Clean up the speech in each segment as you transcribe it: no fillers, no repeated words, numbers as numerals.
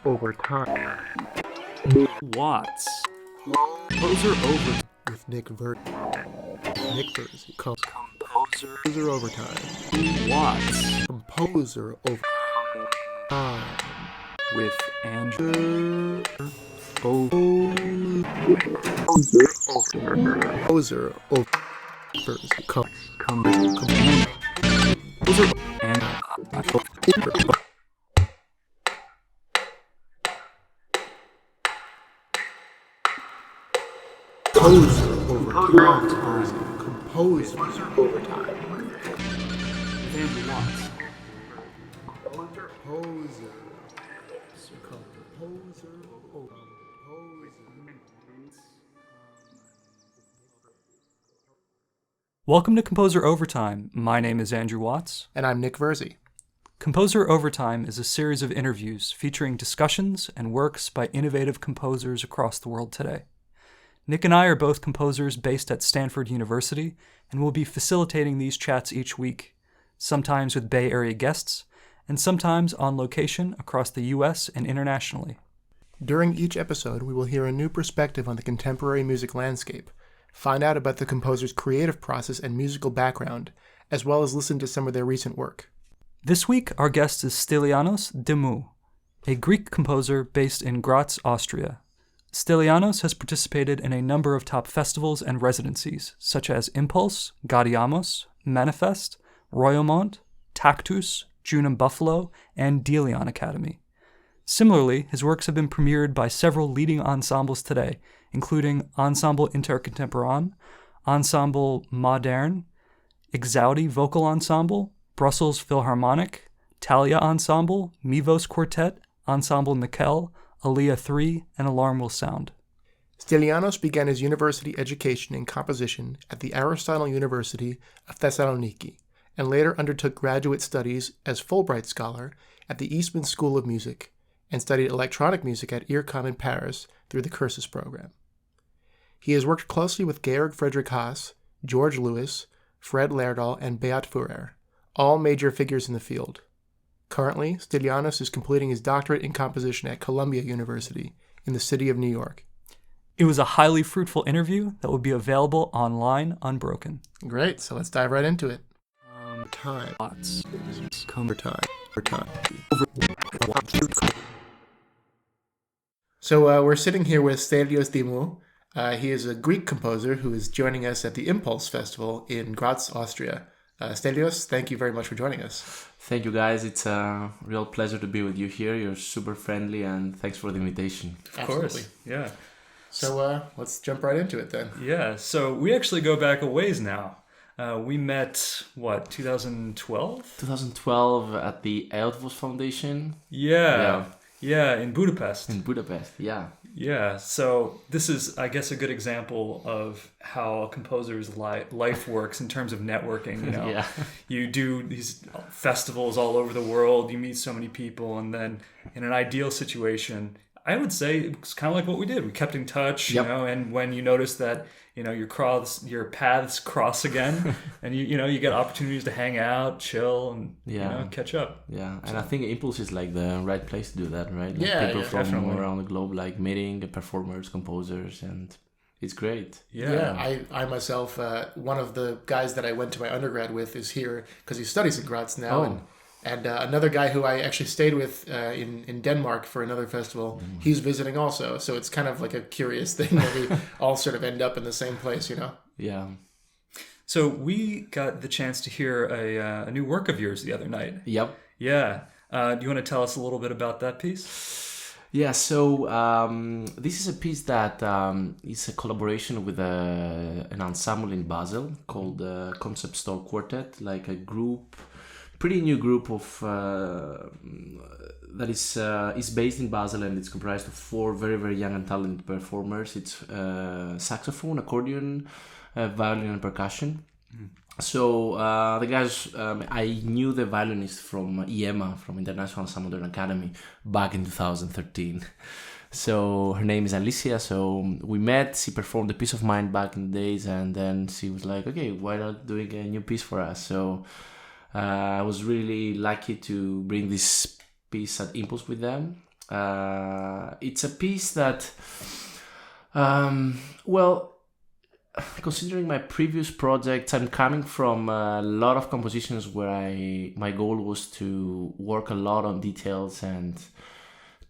Over time. Watts. Composer over. With Nick Versey. Composer overtime. Watts. Composer over time. With Andrew. Composer over. Composer and Composer overtime. Andrew Watts. Welcome to Composer Overtime. My name is Andrew Watts. And I'm Nick Versey. Composer Overtime is a series of interviews featuring discussions and works by innovative composers across the world today. Nick and I are both composers based at Stanford University, and will be facilitating these chats each week, sometimes with Bay Area guests, and sometimes on location across the US and internationally. During each episode, we will hear a new perspective on the contemporary music landscape, find out about the composer's creative process and musical background, as well as listen to some of their recent work. This week, our guest is Stylianos Dimou, a Greek composer based in Graz, Austria. Stylianos has participated in a number of top festivals and residencies, such as Impuls, Gaudeamus, Manifeste, Royaumont, Tactus, June in Buffalo, and Delian Academy. Similarly, his works have been premiered by several leading ensembles today, including Ensemble InterContemporain, Ensemble Modern, Exaudi Vocal Ensemble, Brussels Philharmonic, Talea Ensemble, Mivos Quartet, Ensemble Nikel, Alea III, and Alarm Will Sound. Stylianos began his university education in composition at the Aristotle University of Thessaloniki, and later undertook graduate studies as Fullbright Scholar at the Eastman School of Music, and studied electronic music at IRCAM in Paris through the CURSUS program. He has worked closely with Georg Friedrich Haas, George Lewis, Fred Lerdahl, and Beat Führer, all major figures in the field. Currently, Stylianos is completing his doctorate in composition at Columbia University in the city of New York. It was a highly fruitful interview that will be available online unbroken. Great, so let's dive right into it. Watts. So we're sitting here with Stylianos Dimou. He is a Greek composer who is joining us at the Impuls Festival in Graz, Austria. Stylianos, thank you very much for joining us. Thank you, guys. It's a real pleasure to be with you here. You're super friendly, and thanks for the invitation. Of course, yeah. So let's jump right into it then. Yeah, so we actually go back a ways now. We met, 2012? 2012 at the Eötvös Foundation. Yeah, in Budapest. In Budapest, yeah. Yeah, so this is, I guess, a good example of how a composer's life works in terms of networking. You know, Yeah. You do these festivals all over the world, you meet so many people, and then in an ideal situation, I would say it's kind of like what we did. We kept in touch, Yep. you know, and when you notice that, you know, your paths cross again, and you get opportunities to hang out, chill, and you know, catch up. Yeah, and I think Impuls is like the right place to do that, right? Like Yeah, people from definitely. around the globe, like meeting performers, composers, and it's great. Yeah, I myself, one of the guys that I went to my undergrad with is here because he studies in Graz now. Oh. And another guy who I actually stayed with in Denmark for another festival, he's visiting also. So it's kind of like a curious thing that we all sort of end up in the same place, you know? Yeah. So we got the chance to hear a new work of yours the other night. Yep. Yeah. Do you want to tell us a little bit about that piece? Yeah, so this is a piece that is a collaboration with an ensemble in Basel called the Conceptual Quartet, like a group, pretty new group of that is based in Basel, and it's comprised of 4 very, very young and talented performers. It's saxophone, accordion, violin, and percussion. So the guys, I knew the violinist from IEMA, from International Ensemble Modern Academy, back in 2013. So her name is Alicia. So we met. She performed a piece of mine back in the days, and then she was like, "Okay, why not doing a new piece for us?" So I was really lucky to bring this piece at Impuls with them. It's a piece that, considering my previous projects, I'm coming from a lot of compositions where my goal was to work a lot on details and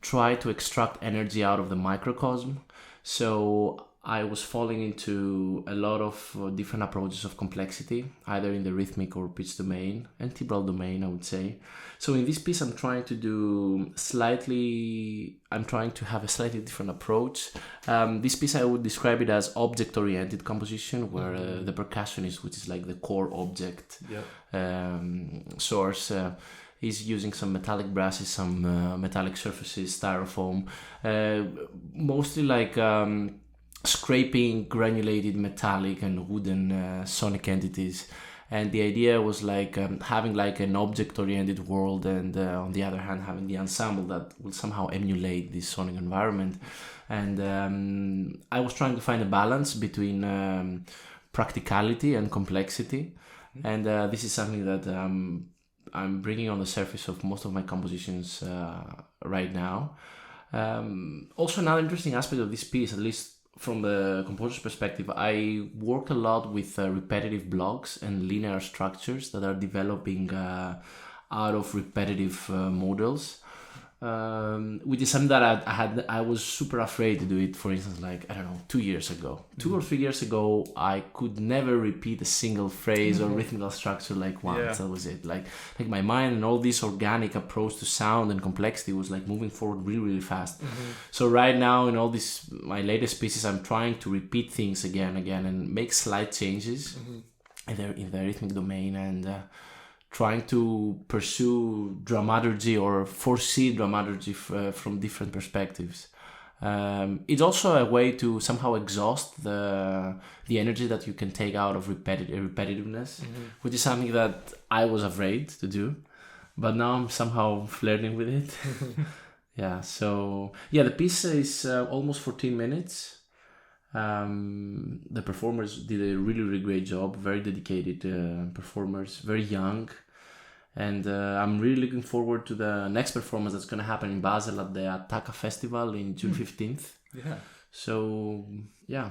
try to extract energy out of the microcosm. So I was falling into a lot of different approaches of complexity, either in the rhythmic or pitch domain and timbral domain, I would say. So in this piece, I'm trying to have a slightly different approach. This piece, I would describe it as object-oriented composition, where the percussionist, which is like the core object source, is using some metallic brasses, some metallic surfaces, styrofoam, mostly like scraping granulated metallic and wooden sonic entities. And the idea was like having like an object-oriented world, and on the other hand having the ensemble that will somehow emulate this sonic environment. And I was trying to find a balance between practicality and complexity. And this is something that I'm bringing on the surface of most of my compositions right now. Also, another interesting aspect of this piece, at least from the composer's perspective, I worked a lot with repetitive blocks and linear structures that are developing out of repetitive models, which is something that I was super afraid to do it. For instance, like, I don't know, 2 years ago, 2 or 3 years ago, I could never repeat a single phrase or rhythmical structure like once. That was it. Like my mind and all this organic approach to sound and complexity was like moving forward really, really fast. So right now in all this, my latest pieces, I'm trying to repeat things again and again and make slight changes in the rhythmic domain, and trying to pursue dramaturgy or foresee dramaturgy from different perspectives. It's also a way to somehow exhaust the energy that you can take out of repetitiveness, which is something that I was afraid to do, but now I'm somehow flirting with it. The piece is almost 14 minutes. The performers did a really, really great job, very dedicated performers, very young, and I'm really looking forward to the next performance that's going to happen in Basel at the Attacca Festival in June 15th. So yeah.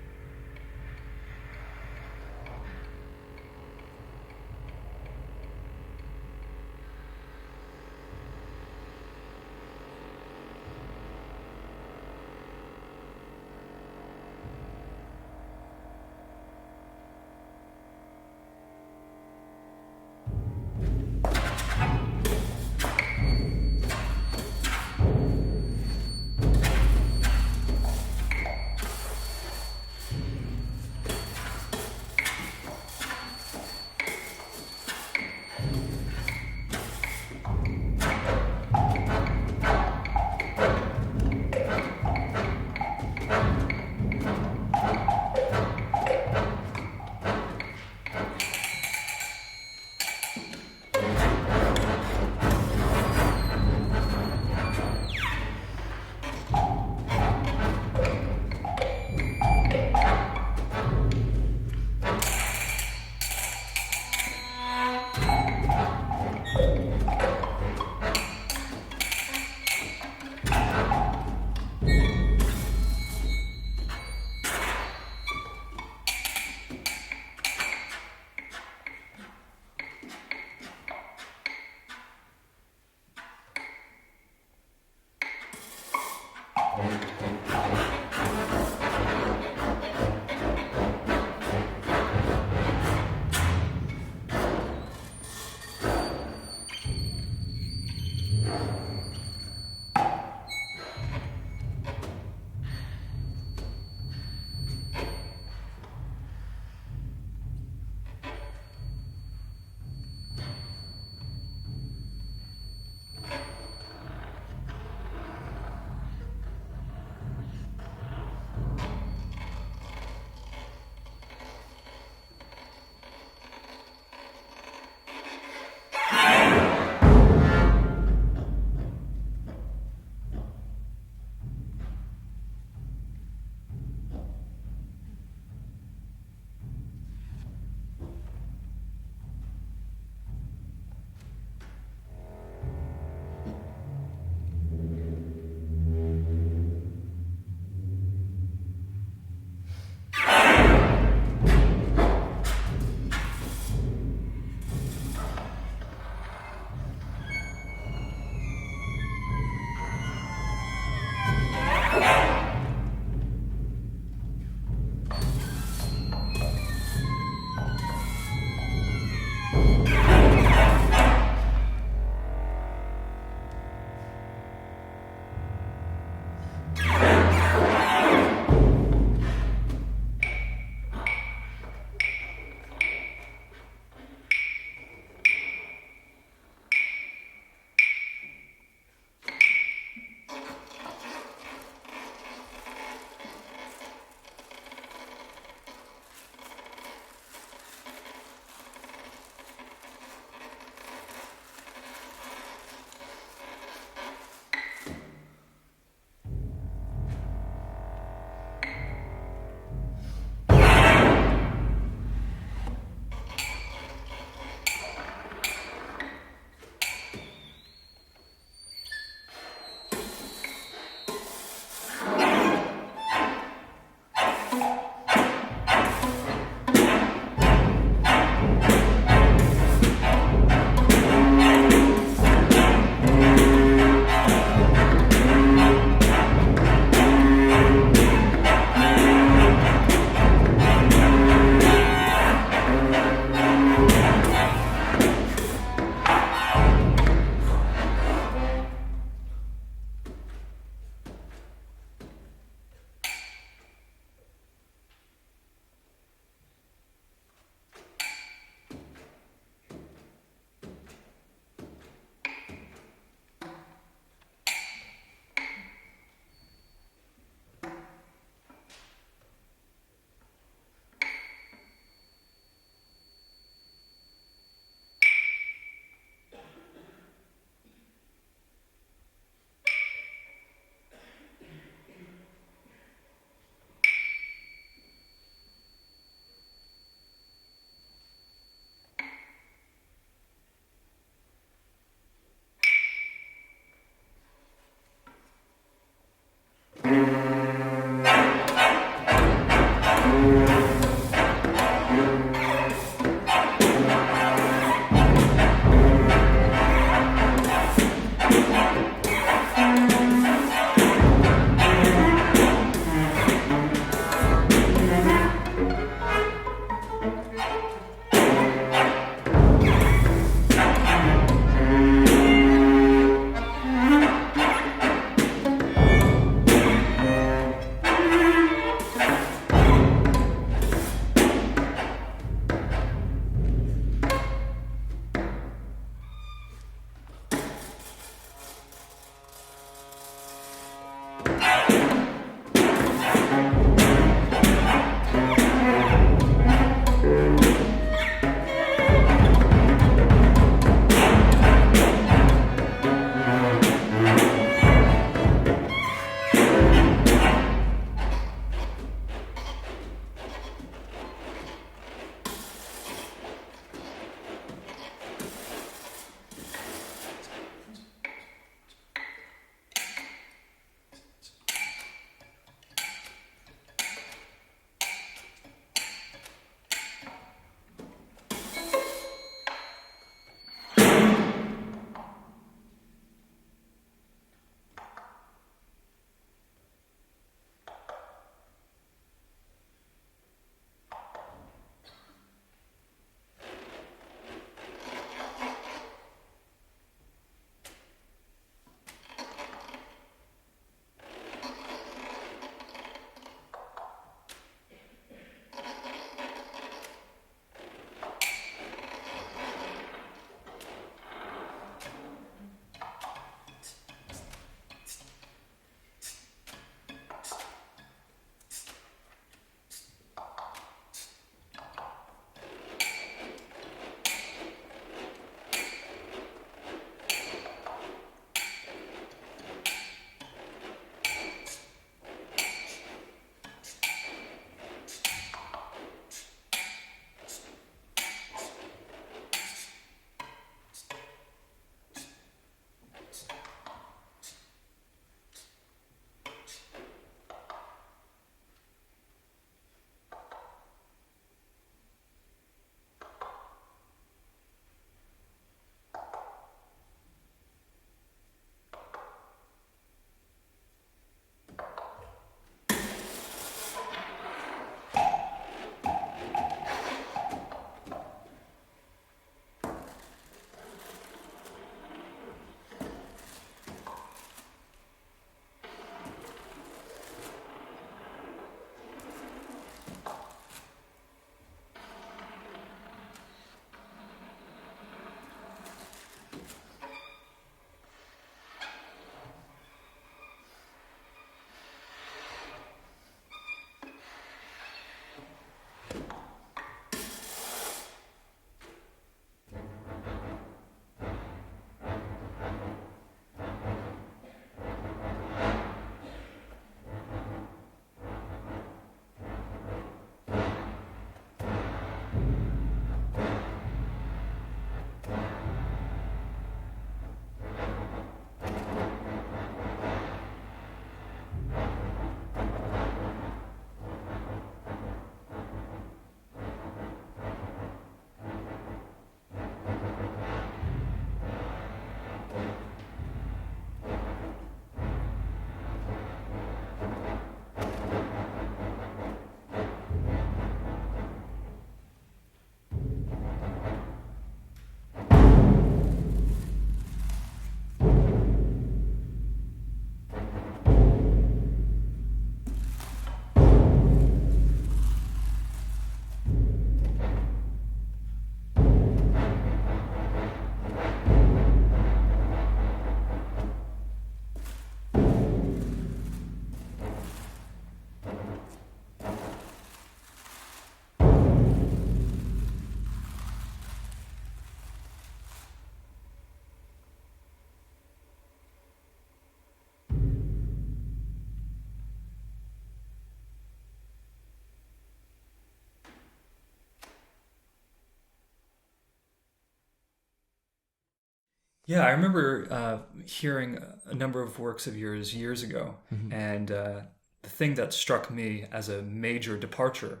Yeah, I remember hearing a number of works of yours years ago, and the thing that struck me as a major departure,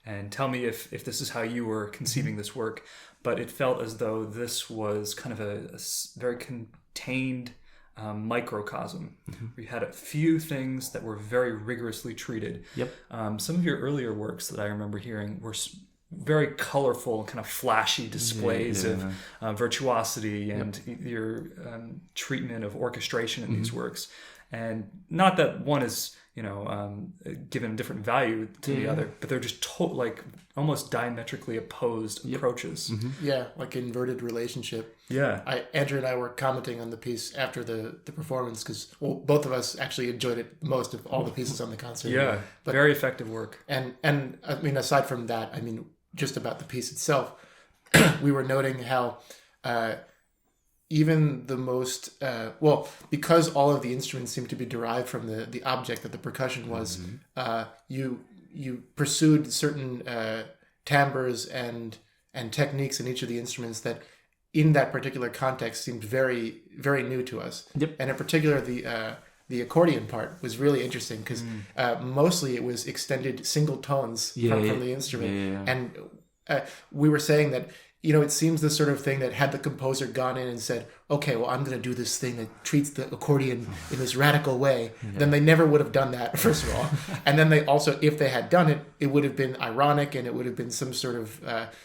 and tell me if this is how you were conceiving this work, but it felt as though this was kind of a very contained microcosm. We had a few things that were very rigorously treated. Yep. Some of your earlier works that I remember hearing were very colorful, kind of flashy displays of virtuosity and your treatment of orchestration in these works. And not that one is, given a different value to the other, but they're just like almost diametrically opposed approaches. Yeah, like inverted relationship. Yeah. Andrew and I were commenting on the piece after the performance because both of us actually enjoyed it most of all the pieces on the concert. Yeah, but very effective work. And I mean, aside from that, I mean, just about the piece itself, we were noting how even the most because all of the instruments seem to be derived from the object that the percussion was, you pursued certain timbres and techniques in each of the instruments that in that particular context seemed very, very new to us. Yep. And in particular the accordion part was really interesting because mostly it was extended single tones from the instrument. And we were saying that, it seems the sort of thing that had the composer gone in and said, okay, well, I'm going to do this thing that treats the accordion in this radical way, then they never would have done that, first of all. And then they also, if they had done it, it would have been ironic and it would have been some sort of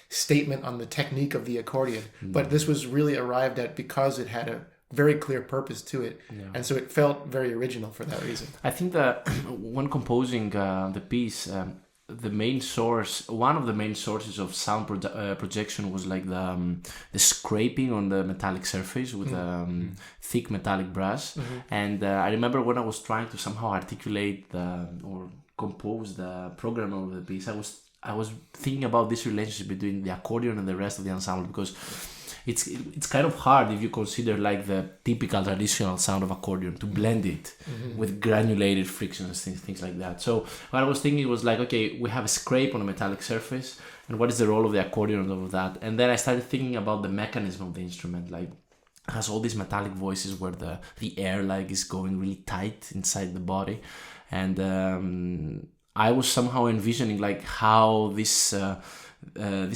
statement on the technique of the accordion. But this was really arrived at because it had a very clear purpose to it. And so it felt very original for that reason. I think that when composing the piece, one of the main sources of sound projection was like the scraping on the metallic surface with thick metallic brass. And I remember when I was trying to somehow articulate or compose the program of the piece, I was thinking about this relationship between the accordion and the rest of the ensemble, because it's kind of hard if you consider like the typical traditional sound of accordion to blend it with granulated frictions, things like that. So what I was thinking was like, okay, we have a scrape on a metallic surface, and what is the role of the accordion on top of that? And then I started thinking about the mechanism of the instrument, like it has all these metallic voices where the air like is going really tight inside the body, and I was somehow envisioning like how this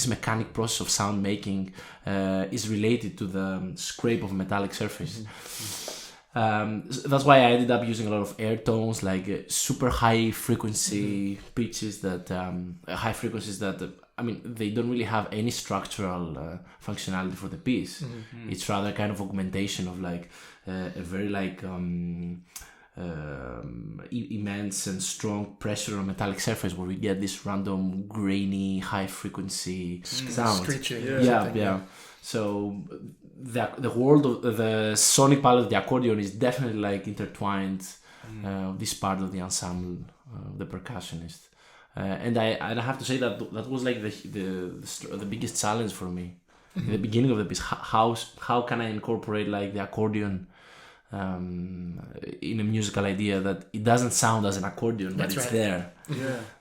mechanic process of sound making is related to the scrape of a metallic surface. That's why I ended up using a lot of air tones, like super high frequency pitches that high frequencies that they don't really have any structural functionality for the piece. It's rather kind of augmentation of like a very like immense and strong pressure on a metallic surface where we get this random grainy high frequency sound. Screeching. Yeah. So the world of the sonic palette of the accordion is definitely like intertwined this part of the ensemble, the percussionist. And I have to say that was like the biggest challenge for me in the beginning of the piece. How can I incorporate like the accordion in a musical idea that it doesn't sound as an accordion, but it's there.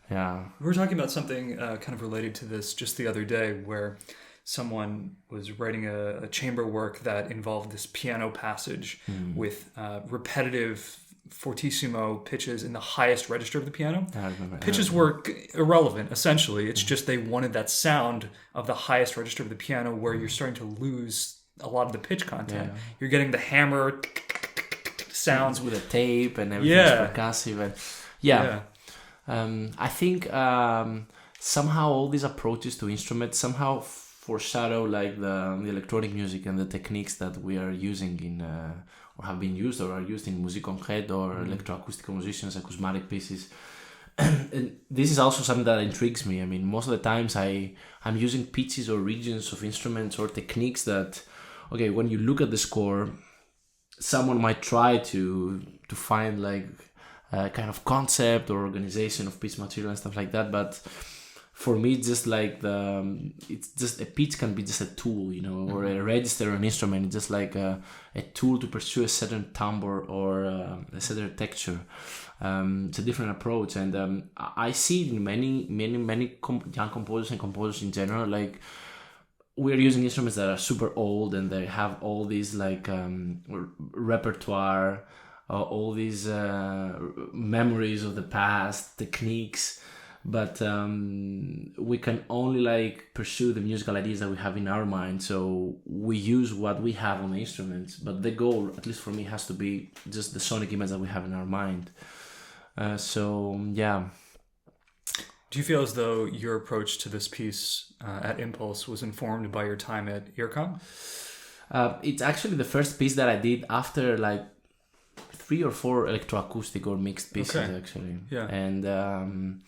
Yeah. We were talking about something kind of related to this just the other day, where someone was writing a chamber work that involved this piano passage with repetitive fortissimo pitches in the highest register of the piano. I remember. Pitches were irrelevant, essentially. It's just they wanted that sound of the highest register of the piano where you're starting to lose a lot of the pitch content. You're getting the hammer sounds with a tape and everything's percussive. I think somehow all these approaches to instruments somehow foreshadow like the electronic music and the techniques that we are using in or have been used or are used in musique concrète or electroacoustic compositions, acousmatic pieces. And this is also something that intrigues me. I mean, most of the times I'm using pitches or regions of instruments or techniques that, okay, when you look at the score, someone might try to find like a kind of concept or organization of piece material and stuff like that, but for me it's just like it's just a pitch can be just a tool, or a register or an instrument. It's just like a tool to pursue a certain timbre or a certain texture. It's a different approach, and I see it in many young composers and composers in general. Like we're using instruments that are super old and they have all these like repertoire, all these memories of the past, techniques, but we can only like pursue the musical ideas that we have in our mind. So we use what we have on the instruments, but the goal, at least for me, has to be just the sonic image that we have in our mind. Yeah. Do you feel as though your approach to this piece at Impuls was informed by your time at IRCAM? It's actually the first piece that I did after like 3 or 4 electroacoustic or mixed pieces, actually. Yeah. And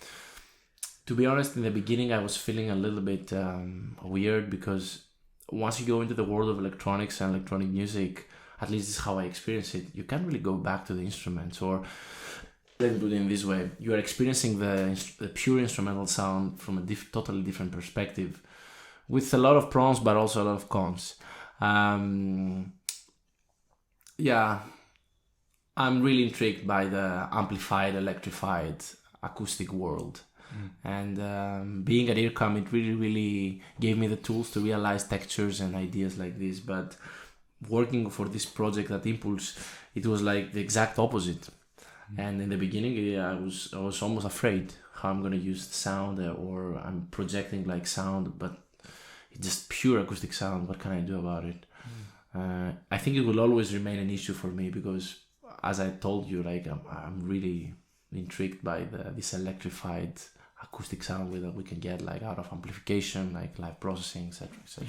to be honest, in the beginning, I was feeling a little bit weird because once you go into the world of electronics and electronic music, at least this is how I experience it, you can't really go back to the instruments, or let me put it in this way, you are experiencing the pure instrumental sound from a totally different perspective, with a lot of pros but also a lot of cons. Yeah, I'm really intrigued by the amplified, electrified acoustic world. And being at IRCAM, it really gave me the tools to realize textures and ideas like this. But working for this project at Impuls, it was like the exact opposite. And in the beginning, I was almost afraid how I'm going to use the sound, or I'm projecting like sound, but it's just pure acoustic sound. What can I do about it? I think it will always remain an issue for me because, as I told you, like I'm really intrigued by this electrified acoustic sound that we can get like out of amplification, like live processing, etc., etc.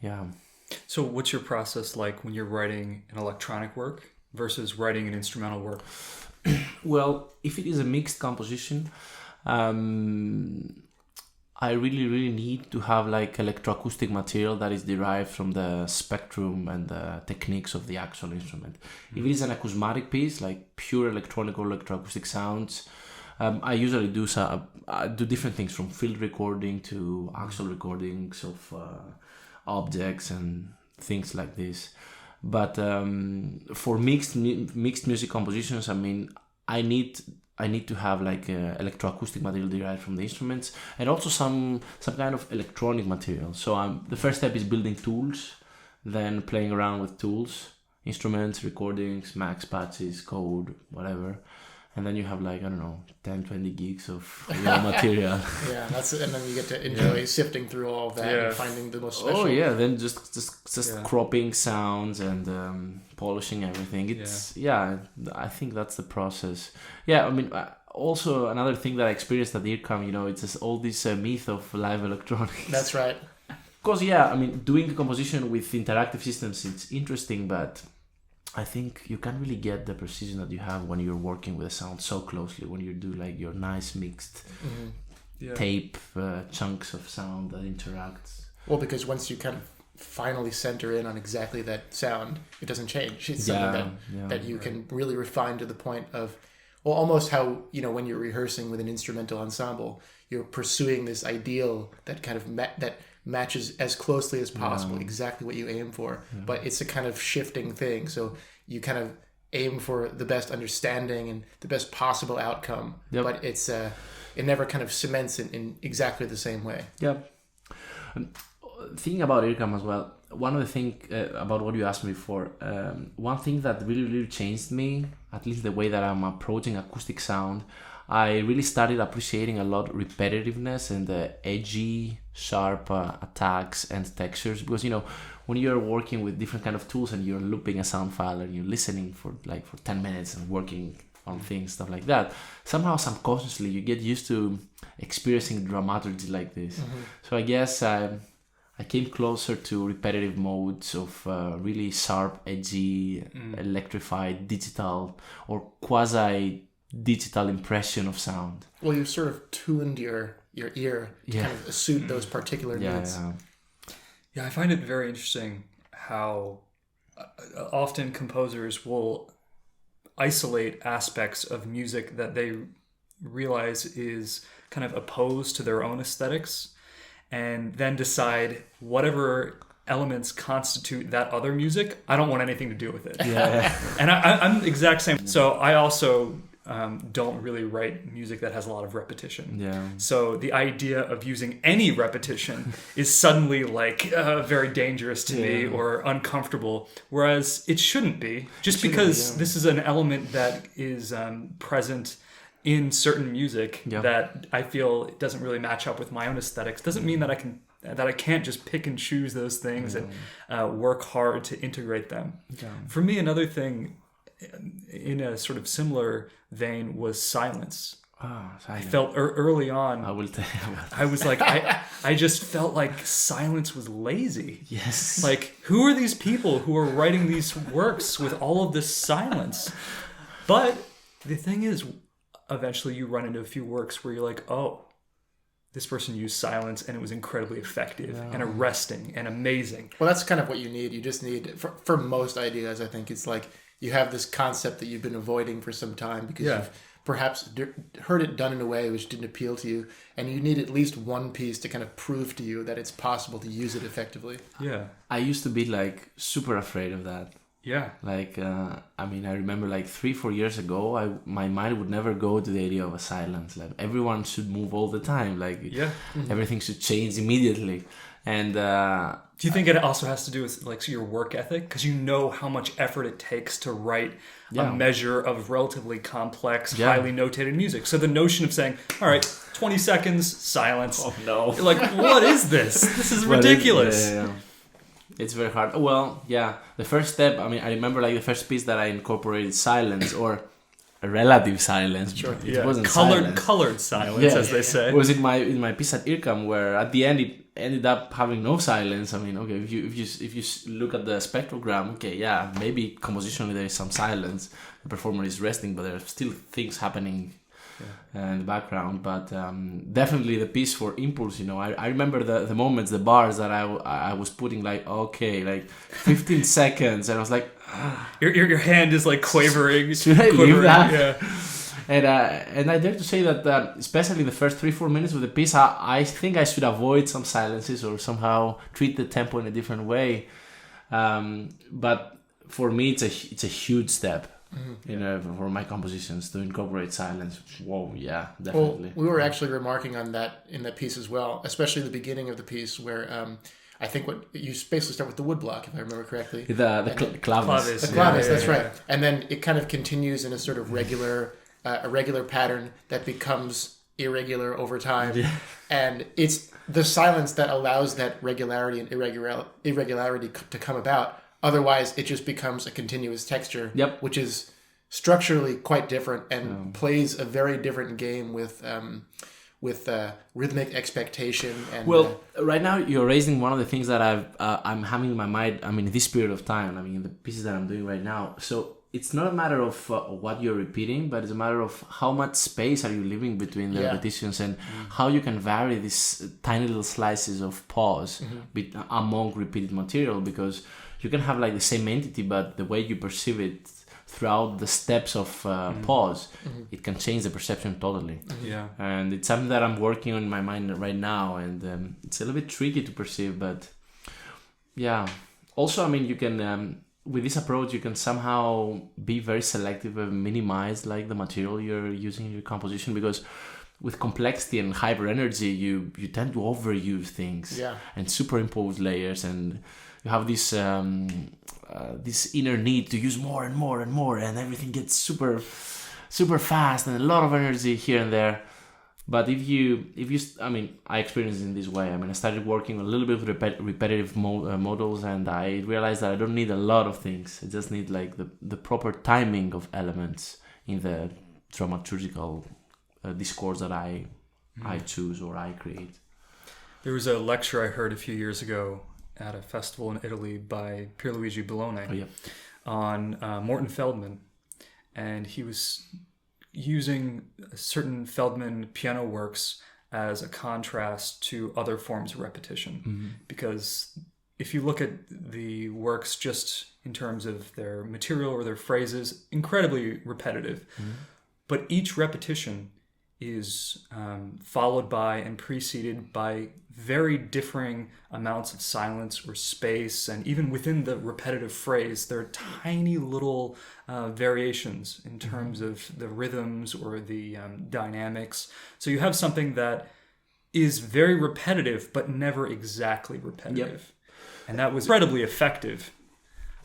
Yeah. So what's your process like when you're writing an electronic work versus writing an instrumental work? Well, if it is a mixed composition, I really need to have like electroacoustic material that is derived from the spectrum and the techniques of the actual instrument. If it is an acousmatic piece, like pure electronic or electroacoustic sounds, I usually do different things, from field recording to actual recordings of objects and things like this. But for mixed music compositions, I mean, I need to have like electroacoustic material derived from the instruments, and also some kind of electronic material. So the first step is building tools, then playing around with tools, instruments, recordings, max patches, code, whatever. And then you have like, I don't know, 10, 20 gigs of raw material. Yeah, and then you get to enjoy sifting through all of that and finding the most special. Oh yeah, then just cropping sounds and polishing everything. I think that's the process. Yeah, I mean, also another thing that I experienced at IRCAM, it's just all this myth of live electronics. That's right. Because I mean, doing a composition with interactive systems, it's interesting, but I think you can't really get the precision that you have when you're working with a sound so closely, when you do like your nice mixed tape chunks of sound that interacts. Well, because once you kind of finally center in on exactly that sound, it doesn't change. It's something that you can really refine to the point of, well, almost how, when you're rehearsing with an instrumental ensemble, you're pursuing this ideal that kind of that matches as closely as possible exactly what you aim for, but it's a kind of shifting thing. So you kind of aim for the best understanding and the best possible outcome, but it's it never kind of cements in exactly the same way. Yep. Thinking about IRCAM as well, one of the things about what you asked me before, one thing that really changed me, at least the way that I'm approaching acoustic sound, I really started appreciating a lot repetitiveness and the edgy, sharp attacks and textures. Because, when you're working with different kind of tools and you're looping a sound file and you're listening for 10 minutes and working on things, stuff like that, somehow subconsciously you get used to experiencing dramaturgy like this. So I guess I came closer to repetitive modes of really sharp, edgy, electrified, digital or quasi-digital impression of sound. Well, you've sort of tuned your ear to kind of suit those particular needs. Yeah, I find it very interesting how often composers will isolate aspects of music that they realize is kind of opposed to their own aesthetics, and then decide whatever elements constitute that other music, I don't want anything to do with it. And I'm the exact same. So I also don't really write music that has a lot of repetition. Yeah. So the idea of using any repetition is suddenly like very dangerous to me or uncomfortable, whereas it shouldn't be, just because this is an element that is present in certain music that I feel it doesn't really match up with my own aesthetics. Doesn't mean that I can't just pick and choose those things and work hard to integrate them. Yeah. For me, another thing in a sort of similar vein was silence. I felt early on, I will tell you. I was like, I just felt like silence was lazy. Yes. Like, who are these people who are writing these works with all of this silence? But the thing is, eventually you run into a few works where you're like, oh, this person used silence and it was incredibly effective and arresting and amazing. Well, that's kind of what you need. You just need, for most ideas, I think it's like you have this concept that you've been avoiding for some time because you've perhaps heard it done in a way which didn't appeal to you, and you need at least one piece to kind of prove to you that it's possible to use it effectively. Yeah. I used to be like super afraid of that. Yeah. Like, I remember like 3-4 years ago, my mind would never go to the idea of a silence. Like, everyone should move all the time. Like, everything should change immediately. And do you think it also has to do with like your work ethic? Because you know how much effort it takes to write a measure of relatively complex, highly notated music. So the notion of saying, all right, 20 seconds, silence. Oh, no. You're like, what is this? This is ridiculous. It's very hard. Well, the first step, I remember like the first piece that I incorporated silence or a relative silence. Sure. It wasn't colored silence, as they say. It was in my piece at IRCAM, where at the end it ended up having no silence. Okay, if you look at the spectrogram, maybe compositionally there is some silence. The performer is resting, but there are still things happening in the background. But definitely the piece for Impuls, I remember the moments, the bars that I was putting like 15 seconds, and I was like, your hand is like quavering. Should I leave that? Yeah. And I dare to say that especially the first 3-4 minutes of the piece, I think I should avoid some silences or somehow treat the tempo in a different way. But for me, it's a huge step. For my compositions to incorporate silence. Whoa, yeah, definitely. Well, we were actually remarking on that in that piece as well, especially the beginning of the piece where I think what you basically start with the woodblock, if I remember correctly. The claves. The claves, that's right. And then it kind of continues in a sort of regular pattern that becomes irregular over time. Yeah. And it's the silence that allows that regularity and irregularity to come about. Otherwise, it just becomes a continuous texture, which is structurally quite different and plays a very different game with rhythmic expectation. And right now you're raising one of the things that I'm having in my mind. In this period of time. In the pieces that I'm doing right now. So it's not a matter of what you're repeating, but it's a matter of how much space are you leaving between the repetitions and how you can vary these tiny little slices of pause among repeated material, because you can have like the same entity, but the way you perceive it throughout the steps of pause, it can change the perception totally. Yeah. And it's something that I'm working on in my mind right now, and it's a little bit tricky to perceive, but also, you can, with this approach, you can somehow be very selective and minimize like the material you're using in your composition, because with complexity and hyper energy, you tend to overuse things and superimpose layers, and you have this inner need to use more and more and more, and everything gets super super fast and a lot of energy here and there. But if you I experienced it in this way. I started working a little bit with repetitive models, and I realized that I don't need a lot of things. I just need like the proper timing of elements in the dramaturgical discourse that I choose or I create. There was a lecture I heard a few years ago at a festival in Italy by Pierluigi Bellone on Morton Feldman, and he was using certain Feldman piano works as a contrast to other forms of repetition. Because if you look at the works just in terms of their material or their phrases, incredibly repetitive. But each repetition is followed by and preceded by very differing amounts of silence or space, and even within the repetitive phrase, there are tiny little variations in terms of the rhythms or the dynamics. So you have something that is very repetitive, but never exactly repetitive. And that was incredibly effective.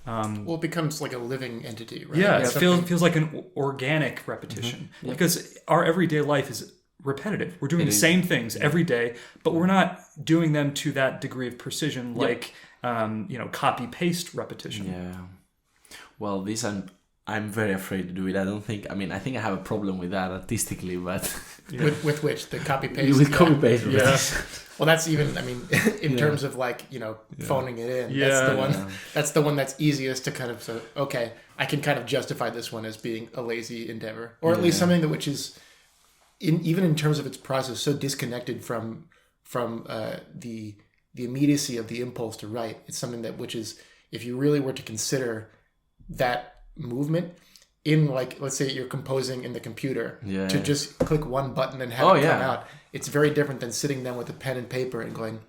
Well, it becomes like a living entity, right? Yeah, it feels like an organic repetition. Because our everyday life is repetitive. We're doing the same things every day, but we're not doing them to that degree of precision like copy-paste repetition. Yeah. Well, this I'm very afraid to do it. I think I have a problem with that artistically, but with which the copy paste. With copy paste. Yeah. Well, that's even. I mean, in terms of like phoning it in. That's the one. That's the one that's easiest to kind of say, okay, I can kind of justify this one as being a lazy endeavor, or at least something that which is, even in terms of its process, so disconnected from the immediacy of the impulse to write. It's something that which is, if you really were to consider that movement in, like, let's say you're composing in the computer, to just click one button and have it come out, it's very different than sitting down with a pen and paper and going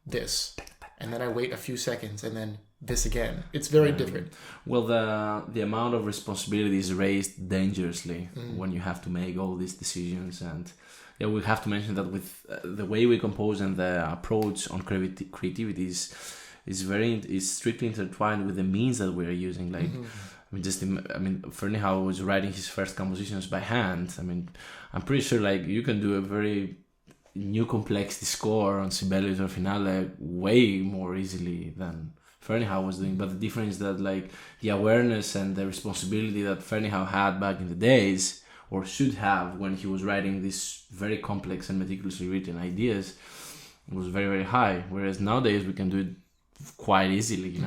this, and then I wait a few seconds and then this again. It's very different. Well, the amount of responsibility is raised dangerously when you have to make all these decisions. And we have to mention that with the way we compose and the approach on creativity is strictly intertwined with the means that we are using. Like, Fernihau was writing his first compositions by hand. I mean, I'm pretty sure like you can do a very new complexity score on Sibelius or Finale way more easily than Fernihau was doing. But the difference is that like the awareness and the responsibility that Fernihau had back in the days, or should have when he was writing these very complex and meticulously written ideas, was very, very high. Whereas nowadays we can do it quite easily,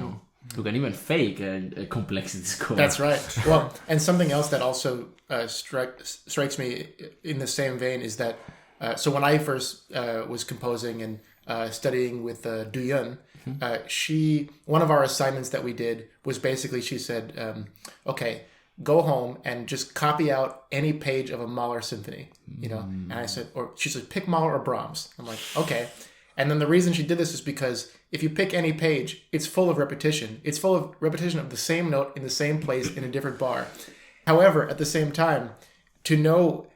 We can even fake a complexity score. That's right. Well, and something else that also strikes me in the same vein is that, so when I first was composing and studying with Delian, one of our assignments that we did was basically, she said, okay, go home and just copy out any page of a Mahler symphony, And I said, or she said, pick Mahler or Brahms. I'm like, okay. And then the reason she did this is because if you pick any page, it's full of repetition. It's full of repetition of the same note in the same place in a different bar. However, at the same time, to know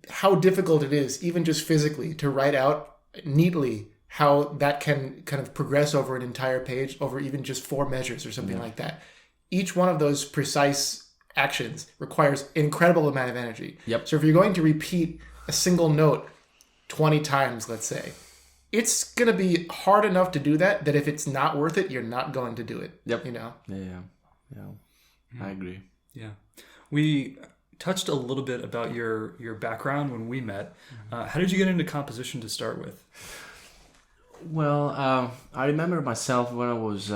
how difficult it is, even just physically, to write out neatly how that can kind of progress over an entire page, over even just 4 measures or something like that. Each one of those precise actions requires an incredible amount of energy. Yep. So if you're going to repeat a single note 20 times, let's say, it's going to be hard enough to do that if it's not worth it, you're not going to do it. Yep. Yeah. I agree. Yeah. We touched a little bit about your background when we met. How did you get into composition to start with? Well, I remember myself when I was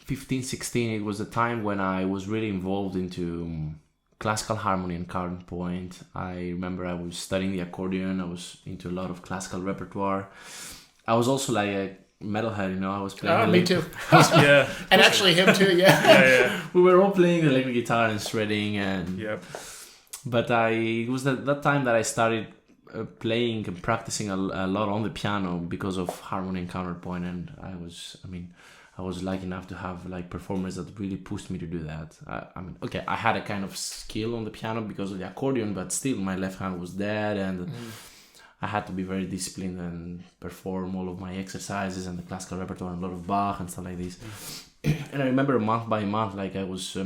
15, 16, it was the time when I was really involved into classical harmony and counterpoint. I remember I was studying the accordion. I was into a lot of classical repertoire. I was also like a metalhead, I was playing. Me too. Yeah. And actually him too, yeah. We were all playing electric guitar and shredding, and but it was that time that I started playing and practicing a lot on the piano because of harmony and counterpoint, and I was lucky enough to have like performers that really pushed me to do that. I had a kind of skill on the piano because of the accordion, but still my left hand was dead, and I had to be very disciplined and perform all of my exercises and the classical repertoire and a lot of Bach and stuff like this. And I remember month by month, like I was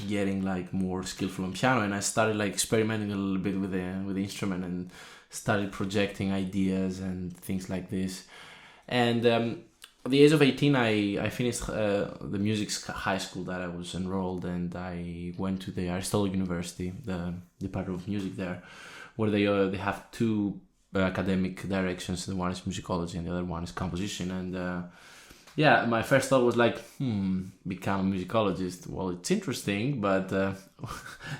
getting like more skillful on piano, and I started like experimenting a little bit with the instrument and started projecting ideas and things like this. And at the age of 18, I finished the music high school that I was enrolled, and I went to the Aristotle University, the Department of Music there, where they have 2 academic directions. The one is musicology and the other one is composition. And my first thought was like, become a musicologist. Well, it's interesting, but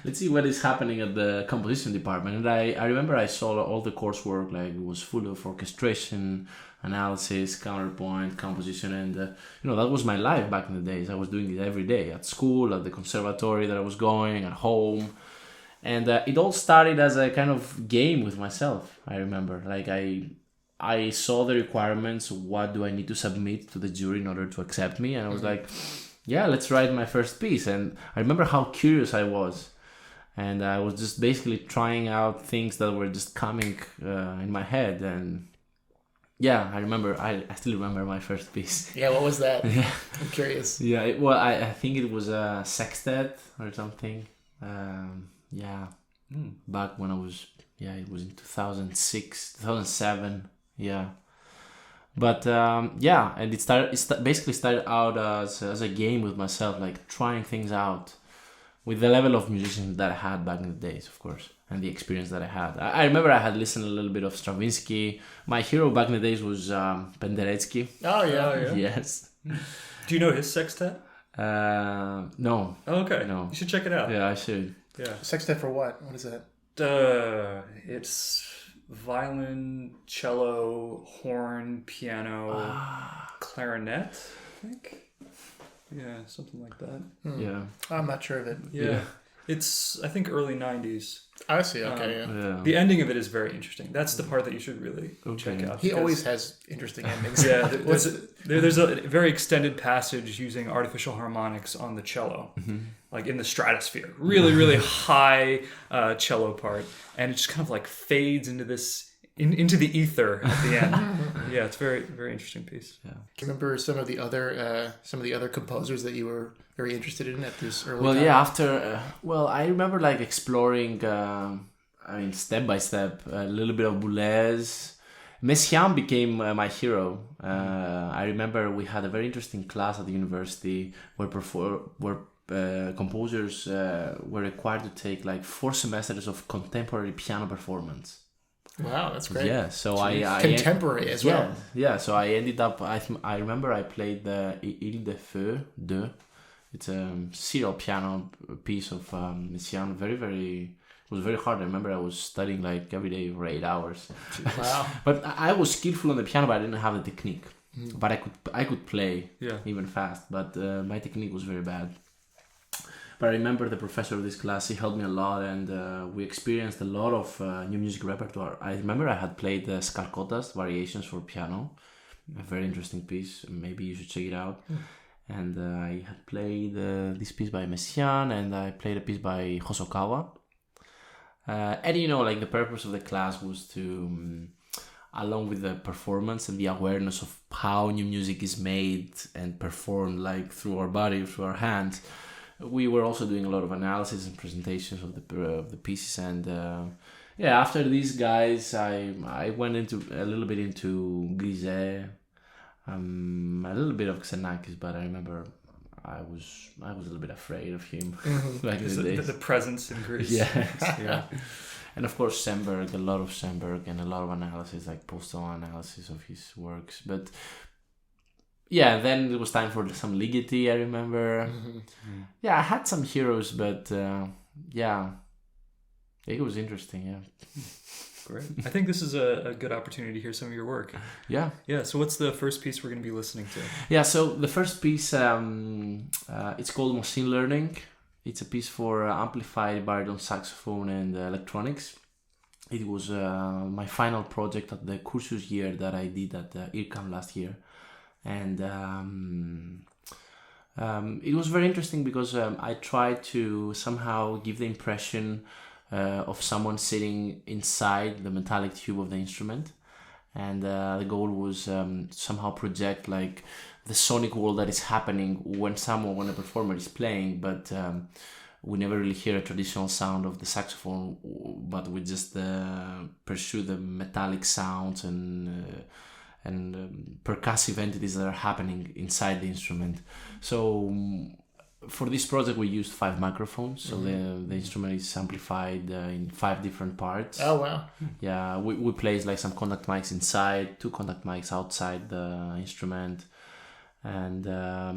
let's see what is happening at the composition department. And I remember I saw all the coursework, like it was full of orchestration, analysis, counterpoint, composition, and that was my life back in the days. I was doing it every day at school, at the conservatory that I was going, at home. And it all started as a kind of game with myself. I remember, like I saw the requirements. What do I need to submit to the jury in order to accept me? And I was like, yeah, let's write my first piece. And I remember how curious I was. And I was just basically trying out things that were just coming in my head. And yeah, I still remember my first piece. Yeah, what was that? Yeah. I'm curious. Yeah, I think it was a sextet or something. Back when I was, it was in 2006, 2007. Yeah. But and it basically started out as a game with myself, like trying things out with the level of musician that I had back in the days, of course, and the experience that I had. I remember I had listened a little bit of Stravinsky. My hero back in the days was Penderecki. Oh, yeah. Yes. Do you know his sextet? No. Oh, okay. No. You should check it out. Yeah, I should. Yeah. Sextet for what? What is that? It's violin, cello, horn, piano, clarinet, I think. Yeah, something like that. Yeah. I'm not sure of it. Yeah. It's, I think, early 90s. I see. Okay, Yeah. The ending of it is very interesting. That's the part that you should really check out. He always has interesting endings. Yeah, there's a very extended passage using artificial harmonics on the cello, like in the stratosphere. Really, really high cello part. And it just kind of like fades into this, into the ether at the end. Yeah, it's very, very interesting piece. Yeah. Do you remember some of the other composers that you were very interested in at this early time? Yeah, after I remember like exploring step by step a little bit of Boulez. Messiaen became my hero. I remember we had a very interesting class at the university where composers were required to take like 4 semesters of contemporary piano performance. Wow, that's great. Yeah, so contemporary as well. Yeah, so I ended up. I remember I played the Il de Feu 2. It's a serial piano piece of Messiaen. It was very hard. I remember I was studying like every day for 8 hours. Wow. But I was skillful on the piano, but I didn't have the technique. But I could play even fast, but my technique was very bad. But I remember the professor of this class, he helped me a lot, and we experienced a lot of new music repertoire. I remember I had played the Scarcotta's Variations for Piano, a very interesting piece. Maybe you should check it out. And I had played this piece by Messiaen, and I played a piece by Hosokawa. And like the purpose of the class was to, along with the performance and the awareness of how new music is made and performed, like through our body, through our hands, we were also doing a lot of analysis and presentations of the pieces. And after these guys, I went into a little bit into Grise, a little bit of Xenakis, but I remember I was a little bit afraid of him. Back in the days. The presence in Greece. Yeah. And of course Semberg, a lot of Semberg, and a lot of analysis, like postal analysis of his works. But yeah, then it was time for some Ligeti, I remember. Yeah, I had some heroes, but it was interesting, yeah. Great. I think this is a good opportunity to hear some of your work. Yeah. Yeah, so what's the first piece we're going to be listening to? Yeah, so the first piece, it's called Machine Learning. It's a piece for amplified baritone saxophone and electronics. It was my final project at the CURSUS year that I did at the IRCAM last year. And it was very interesting because I tried to somehow give the impression of someone sitting inside the metallic tube of the instrument, and the goal was somehow project like the sonic world that is happening when a performer is playing, but we never really hear a traditional sound of the saxophone, but we just pursue the metallic sounds and percussive entities that are happening inside the instrument. So for this project we used 5 microphones, so the instrument is amplified in 5 different parts. Oh wow. Yeah, we placed like some contact mics inside, 2 contact mics outside the instrument, and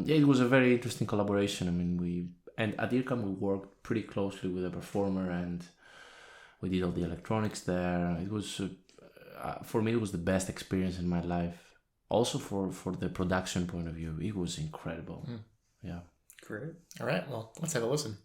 it was a very interesting collaboration. I mean, at IRCAM we worked pretty closely with the performer, and we did all the electronics there. It was for me it was the best experience in my life. Also for the production point of view, it was incredible. Yeah. Great. All right, well, let's have a listen.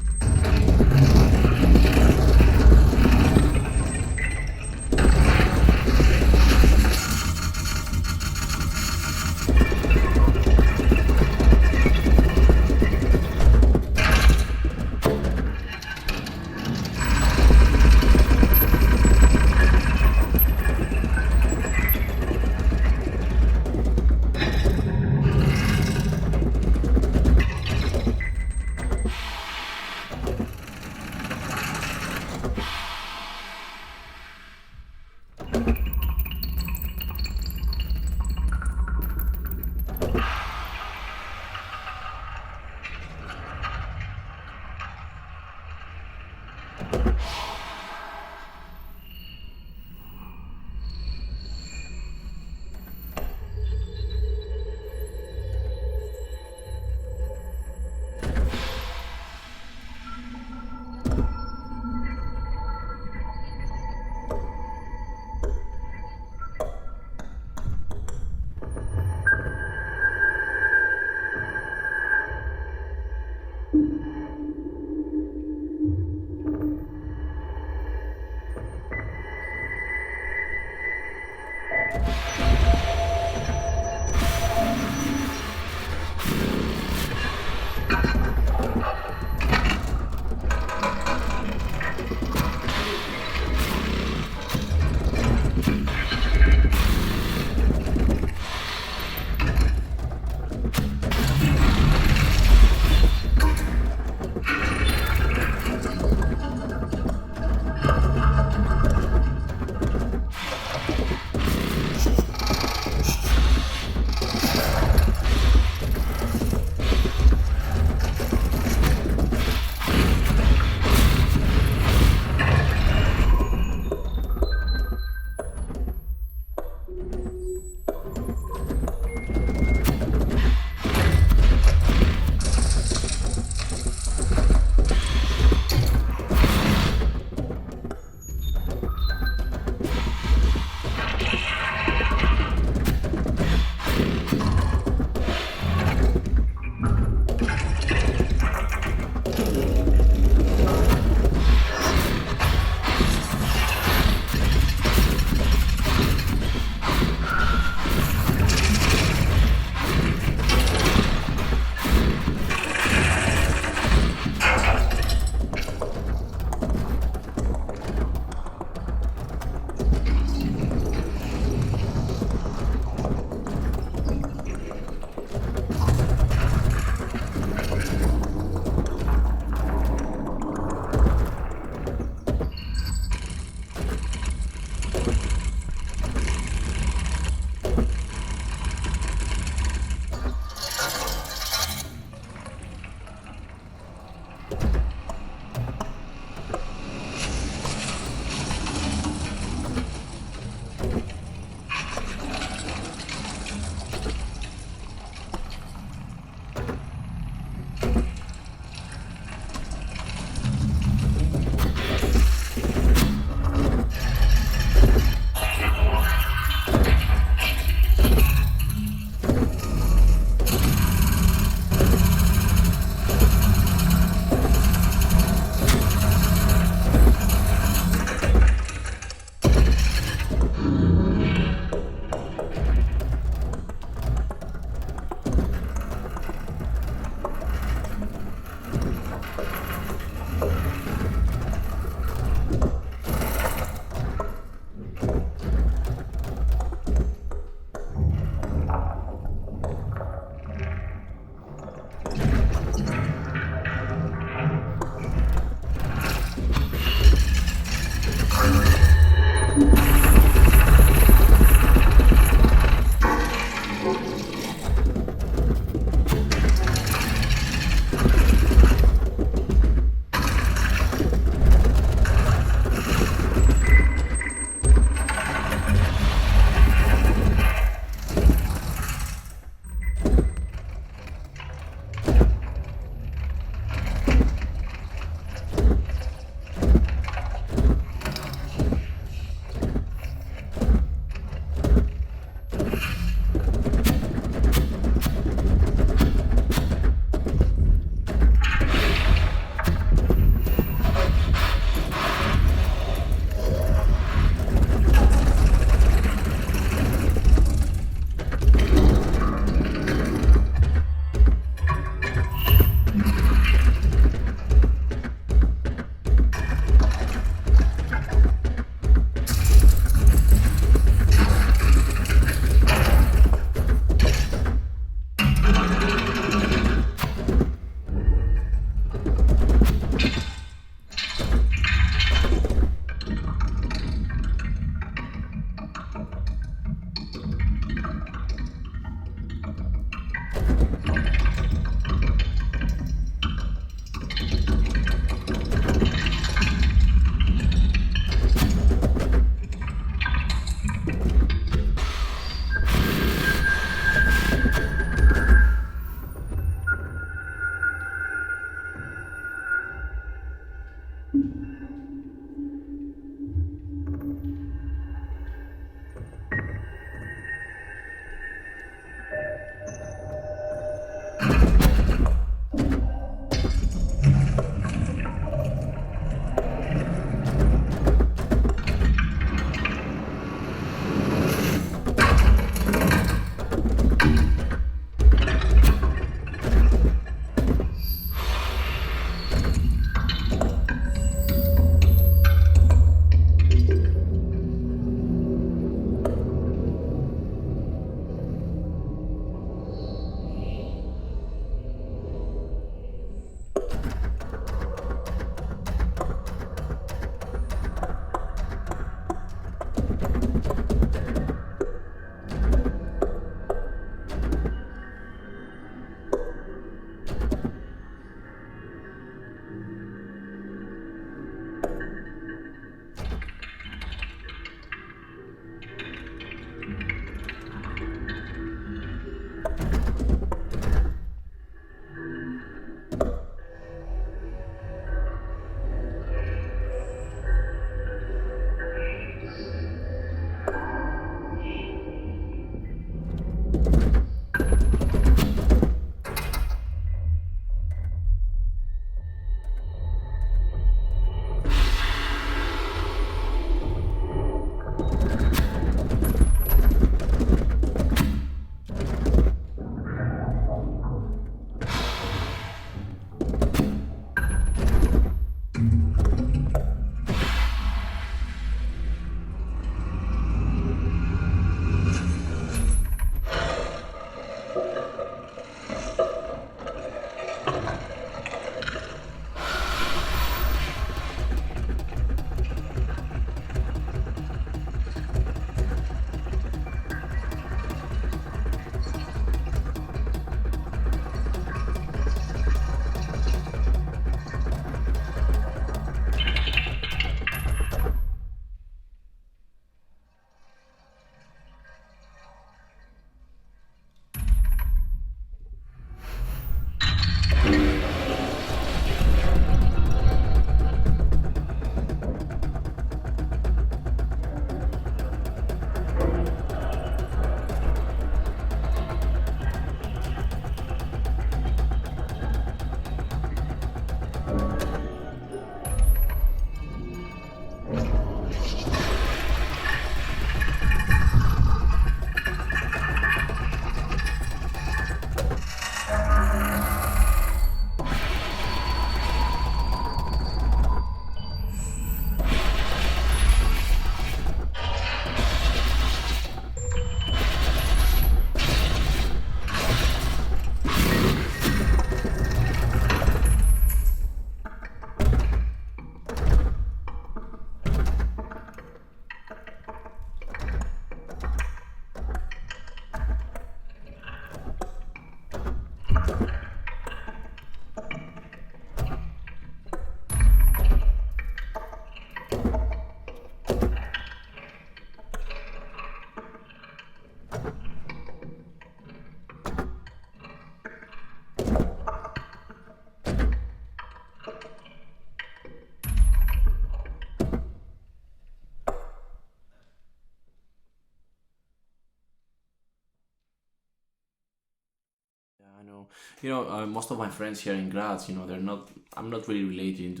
Most of my friends here in Graz, they're not. I'm not really related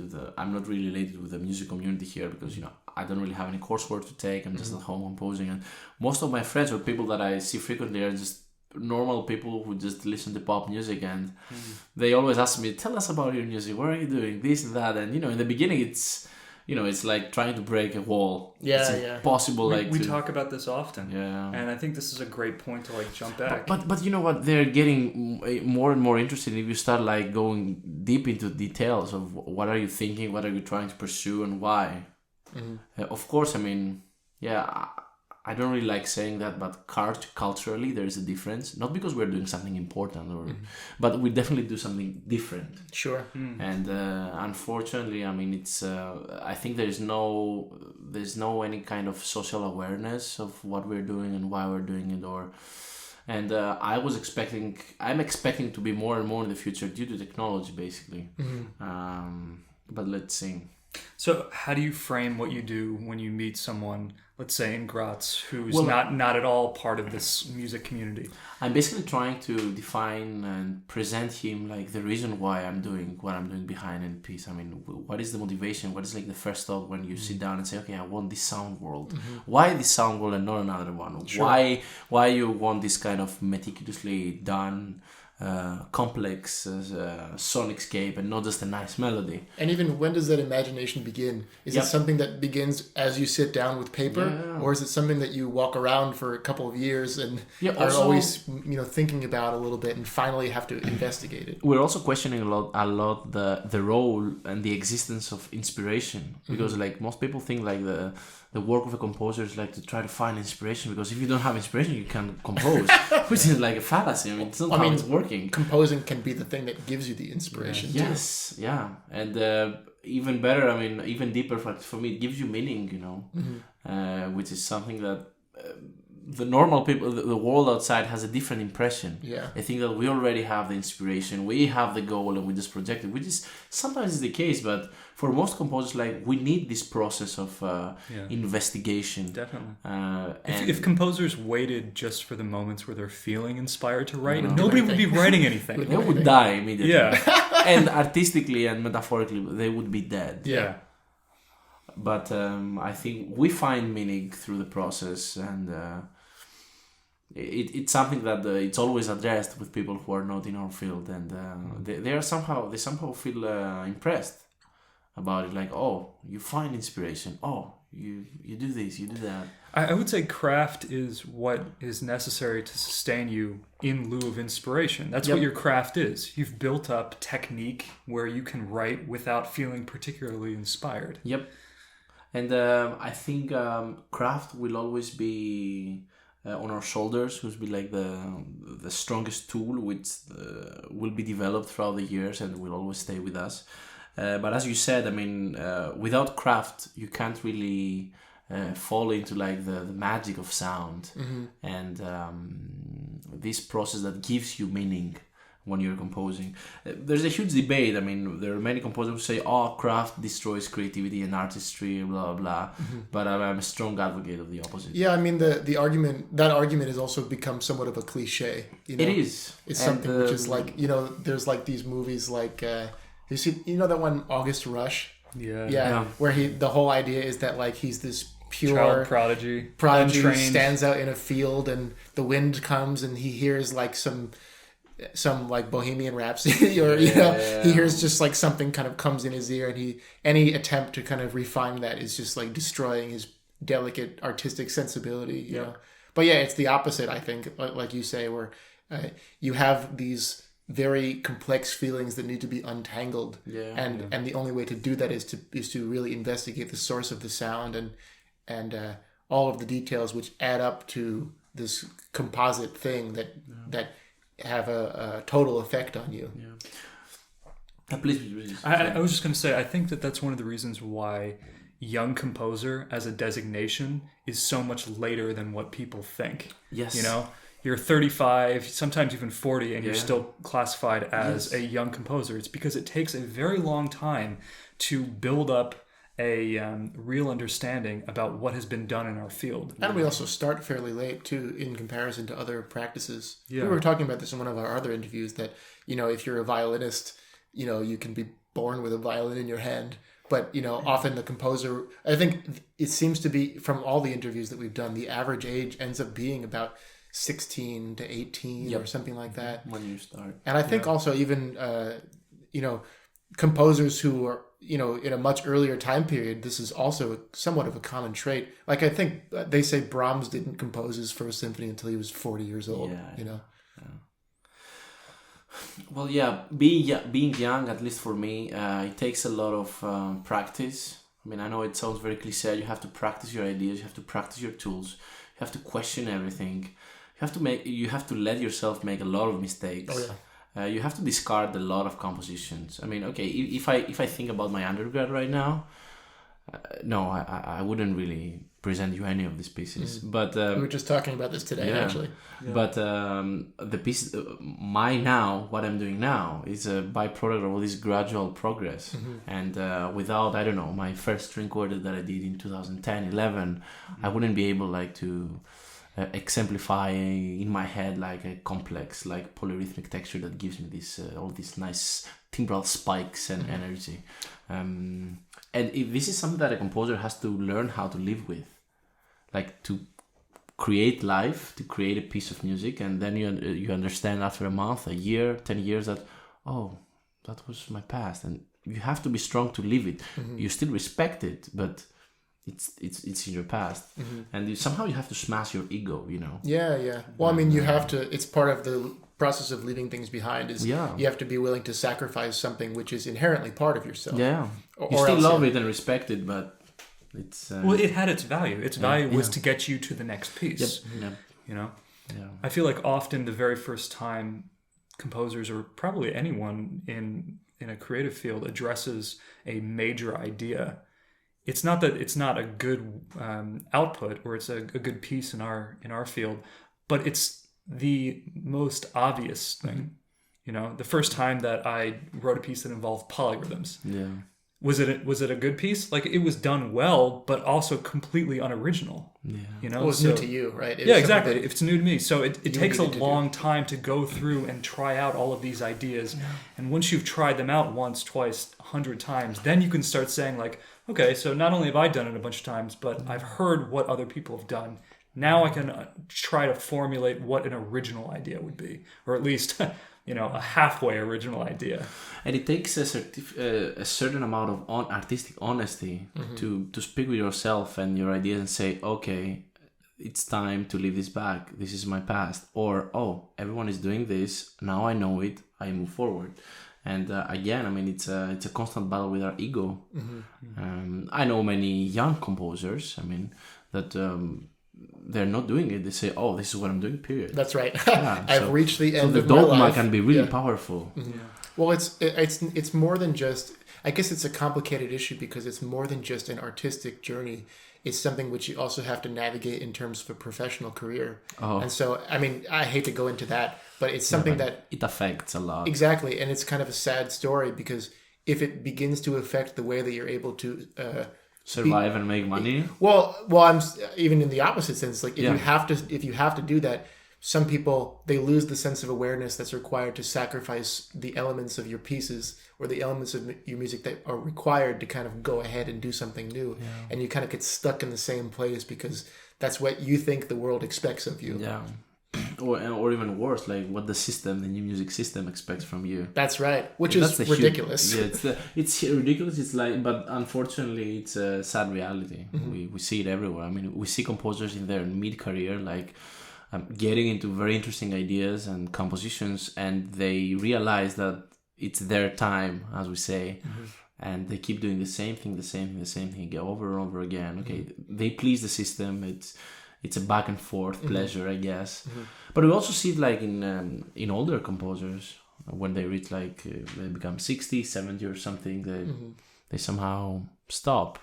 with the music community here because I don't really have any coursework to take. I'm just at home composing, and most of my friends or people that I see frequently are just normal people who just listen to pop music, and they always ask me, "Tell us about your music. What are you doing? This and that." And in the beginning, it's like trying to break a wall. It's impossible. We talk about this often. Yeah. And I think this is a great point to jump back. But you know what? They're getting more and more interested if you start going deep into details of what are you thinking, what are you trying to pursue, and why. Of course, I don't really like saying that, but culturally there is a difference. Not because we're doing something important, but we definitely do something different. Sure. And unfortunately, it's. I think there's no any kind of social awareness of what we're doing and why we're doing it, I'm expecting to be more and more in the future due to technology, basically. But let's see. So how do you frame what you do when you meet someone, let's say in Graz, who's not at all part of this music community? I'm basically trying to define and present him the reason why I'm doing what I'm doing behind a piece. What is the motivation? What is the first thought when you sit down and say, okay, I want this sound world. Why this sound world and not another one? Sure. Why you want this kind of meticulously done complex sonicscape and not just a nice melody? And even when does that imagination begin? Is it something that begins as you sit down with paper, or is it something that you walk around for a couple of years and are always thinking about a little bit and finally have to investigate it? We're also questioning a lot the role and the existence of inspiration, because most people think the work of a composer is to try to find inspiration, because if you don't have inspiration you can't compose, which is a fallacy. It's not how it's working. Composing can be the thing that gives you the inspiration. Yes, yeah. And even better, even deeper for me, it gives you meaning, which is something that the normal people, the world outside has a different impression. Yeah. I think that we already have the inspiration, we have the goal, and we just project it, which is sometimes is the case, but for most composers, we need this process of investigation. Definitely. If composers waited just for the moments where they're feeling inspired to write, nobody would be writing anything. They would die immediately. Yeah. And artistically and metaphorically, they would be dead. Yeah. But I think we find meaning through the process, and it's something that it's always addressed with people who are not in our field, and they somehow feel impressed about it. Oh, you find inspiration. Oh, you do this, you do that. I would say craft is what is necessary to sustain you in lieu of inspiration. That's what your craft is. You've built up technique where you can write without feeling particularly inspired. Yep. And I think craft will always be on our shoulders, which will be the strongest tool, which will be developed throughout the years and will always stay with us. But as you said, without craft, you can't really fall into the magic of sound and this process that gives you meaning when you're composing. There's a huge debate. There are many composers who say, craft destroys creativity and artistry, blah, blah. But I'm a strong advocate of the opposite. Yeah, the argument has also become somewhat of a cliche. It is. It's something which is there's these movies you see, that one August Rush? Yeah. Where the whole idea is that he's this pure child prodigy who stands out in a field and the wind comes and he hears some Bohemian Rhapsody or he hears just something kind of comes in his ear, and any attempt to kind of refine that is just destroying his delicate artistic sensibility, you know. But it's the opposite, I think, like you say, where you have these very complex feelings that need to be untangled, and the only way to do that is to really investigate the source of the sound and all of the details which add up to this composite thing that have a total effect on you. I was just going to say, I think that's one of the reasons why young composer as a designation is so much later than what people think. Yes. You're 35, sometimes even 40, and you're still classified as a young composer. It's because it takes a very long time to build up a real understanding about what has been done in our field. And we also start fairly late, too, in comparison to other practices. Yeah. We were talking about this in one of our other interviews, that, if you're a violinist, you can be born with a violin in your hand. But, often the composer, I think it seems to be, from all the interviews that we've done, the average age ends up being about 16 to 18 or something like that. When you start. And I think also even, composers who are, in a much earlier time period, this is also somewhat of a common trait. Like, I think they say Brahms didn't compose his first symphony until he was 40 years old, Well, yeah, being young, at least for me, it takes a lot of practice. I mean, I know it sounds very cliche. You have to practice your ideas. You have to practice your tools. You have to question everything. You have to let yourself make a lot of mistakes. Oh, yeah. You have to discard a lot of compositions. I mean, okay, if I think about my undergrad right now, no, I wouldn't really present you any of these pieces. But we were just talking about this today, actually. Yeah. But the piece, what I'm doing now is a byproduct of all this gradual progress. And without, I don't know, my first string quartet that I did in 2010, 11, I wouldn't be able to exemplify in my head like a complex, like polyrhythmic texture that gives me this all these nice timbral spikes and energy. And this is something that a composer has to learn how to live with, like to create life, to create a piece of music, and then you understand after a month, a year, 10 years that, oh, that was my past, and you have to be strong to live it. You still respect it, but it's in your past, and somehow you have to smash your ego, Yeah. Well, I mean, you have to. It's part of the process of leaving things behind. You have to be willing to sacrifice something which is inherently part of yourself. Yeah, you still love it and respect it, but it's well, it had its value. Its value was to get you to the next piece. Yep. Yeah. I feel like often the very first time composers, or probably anyone in a creative field, addresses a major idea, it's not that it's not a good output or it's a good piece in our field, but it's the most obvious thing. The first time that I wrote a piece that involved polyrhythms, was it a good piece? Like, it was done well, but also completely unoriginal. It was new to you, right? Exactly. It's new to me, so it takes a long time to go through and try out all of these ideas. And once you've tried them out once, twice, 100 times, then you can start saying, like, okay, so not only have I done it a bunch of times, but I've heard what other people have done. Now I can try to formulate what an original idea would be, or at least, a halfway original idea. And it takes a certain amount of artistic honesty to speak with yourself and your ideas and say, okay, it's time to leave this back. This is my past. Or, oh, everyone is doing this. Now I know it. I move forward. And again, I mean, it's a constant battle with our ego. I know many young composers, I mean, that they're not doing it. They say, oh, this is what I'm doing, period. That's right. I've reached the end of my life. So the dogma can be really powerful. Well, it's more than just, I guess it's a complicated issue because it's more than just an artistic journey. It's something which you also have to navigate in terms of a professional career. And so, I mean, I hate to go into that, but it's something that it affects a lot. Exactly. And it's kind of a sad story because if it begins to affect the way that you're able to survive and make money. Well, I'm even in the opposite sense. Like, if you have to do that, some people, they lose the sense of awareness that's required to sacrifice the elements of your pieces or the elements of your music that are required to kind of go ahead and do something new. And you kind of get stuck in the same place because that's what you think the world expects of you. Yeah. Or even worse, like what the new music system expects from you. That's right, which is ridiculous. It's ridiculous. It's like, but unfortunately, it's a sad reality. We see it everywhere. I mean, we see composers in their mid-career, like getting into very interesting ideas and compositions, and they realize that it's their time, as we say, and they keep doing the same thing, go over and over again. Okay, they please the system. It's a back and forth pleasure, I guess. But we also see it like in older composers when they reach like they become 60, 70 or something. They somehow stop,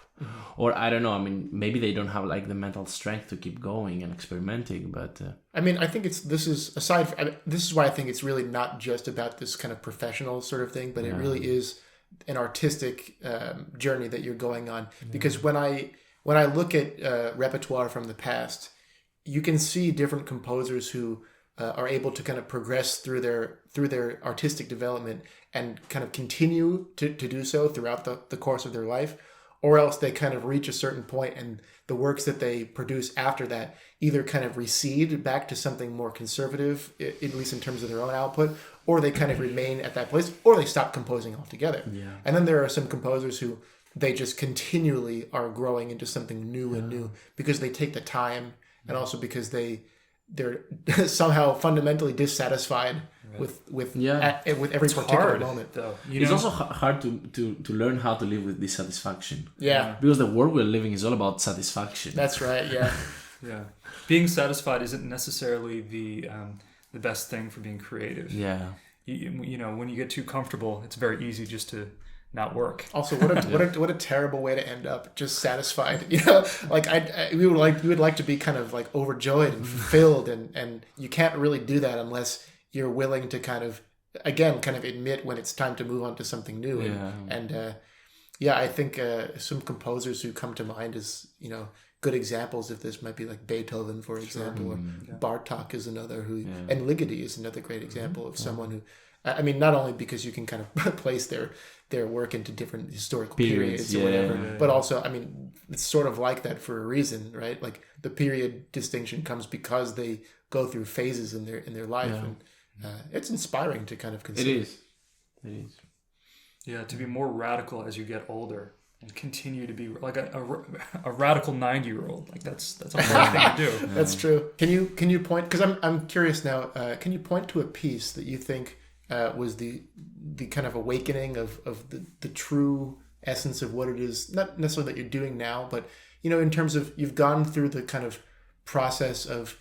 or I don't know. I mean, maybe they don't have like the mental strength to keep going and experimenting. But I mean, I think this is why I think it's really not just about this kind of professional sort of thing, but it really is an artistic journey that you're going on. Because when I look at repertoire from the past, you can see different composers who are able to kind of progress through their artistic development and kind of continue to do so throughout the course of their life, or else they kind of reach a certain point and the works that they produce after that either kind of recede back to something more conservative, at least in terms of their own output, or they kind of remain at that place, or they stop composing altogether. Yeah. And then there are some composers who they just continually are growing into something new and new because they take the time, and also because they're somehow fundamentally dissatisfied with every particular moment. Though. It's also hard to learn how to live with dissatisfaction. Yeah. Because the world we're living is all about satisfaction. That's right, yeah. Yeah. Being satisfied isn't necessarily the best thing for being creative. Yeah. You know, when you get too comfortable, it's very easy just to not work. Also, what a terrible way to end up, just satisfied. You know, like we would like to be kind of like overjoyed and fulfilled, and you can't really do that unless you're willing to kind of admit when it's time to move on to something new. I think some composers who come to mind as, you know, good examples of this might be like Beethoven, for example, or Bartók is another and Ligeti is another great example of someone who, I mean, not only because you can kind of place their work into different historical periods or whatever, but also, I mean, it's sort of like that for a reason, right? Like the period distinction comes because they go through phases in their life, and it's inspiring to kind of consider. It is. Yeah, to be more radical as you get older and continue to be like a radical 90-year-old. Like that's a hard thing to do. That's true. Can you point? Because I'm curious now. Can you point to a piece that you think was the kind of awakening of the true essence of what it is, not necessarily that you're doing now, but, you know, in terms of you've gone through the kind of process of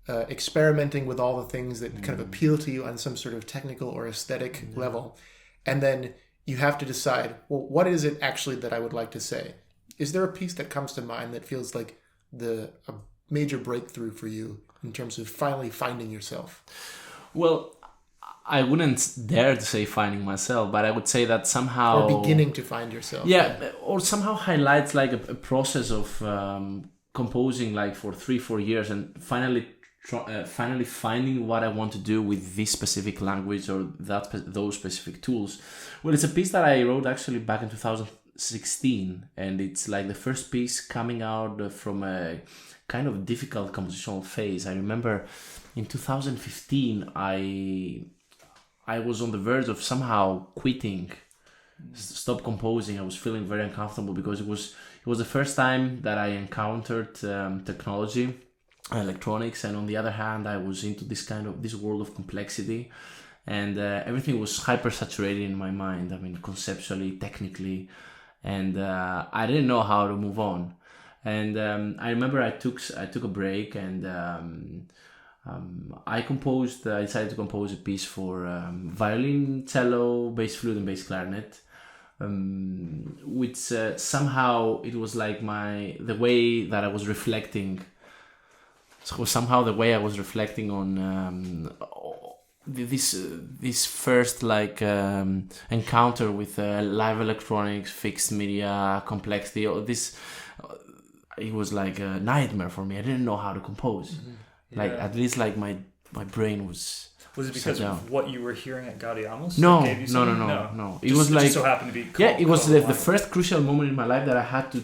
experimenting with all the things that kind of appeal to you on some sort of technical or aesthetic level, and then you have to decide, well, what is it actually that I would like to say? Is there a piece that comes to mind that feels like a major breakthrough for you in terms of finally finding yourself? Well, I wouldn't dare to say finding myself, but I would say that somehow... Or beginning to find yourself. Yeah, or somehow highlights like a process of composing like for 3-4 years and finally finding what I want to do with this specific language or those specific tools. Well, it's a piece that I wrote actually back in 2016, and it's like the first piece coming out from a kind of difficult compositional phase. I remember in 2015, I was on the verge of somehow quitting, stop composing. I was feeling very uncomfortable because it was the first time that I encountered technology, electronics, and on the other hand, I was into this world of complexity, and everything was hyper saturated in my mind. I mean, conceptually, technically, and I didn't know how to move on. And I remember I took a break, and I decided to compose a piece for violin, cello, bass flute, and bass clarinet, which somehow it was like the way that I was reflecting. So somehow the way I was reflecting on this first like encounter with live electronics, fixed media, complexity. It was like a nightmare for me. I didn't know how to compose. Like at least like my brain was. Was it because of what you were hearing at Gaudeamus? No. It was like, just so happened to be. It was the first crucial moment in my life that I had to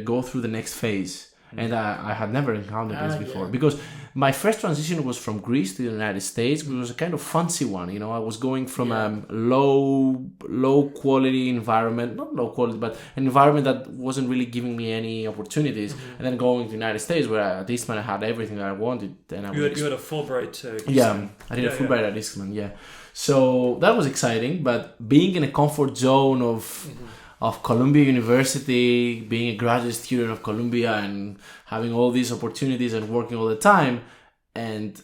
go through the next phase. And I had never encountered this before, because my first transition was from Greece to the United States, which was a kind of fancy one. You know, I was going from a low quality environment, not low quality, but an environment that wasn't really giving me any opportunities, and then going to the United States, where at Eastman I had everything that I wanted. And you had a Fulbright. I did a Fulbright at Eastman. Yeah, so that was exciting. But being in a comfort zone of Columbia University, being a graduate student of Columbia and having all these opportunities and working all the time, and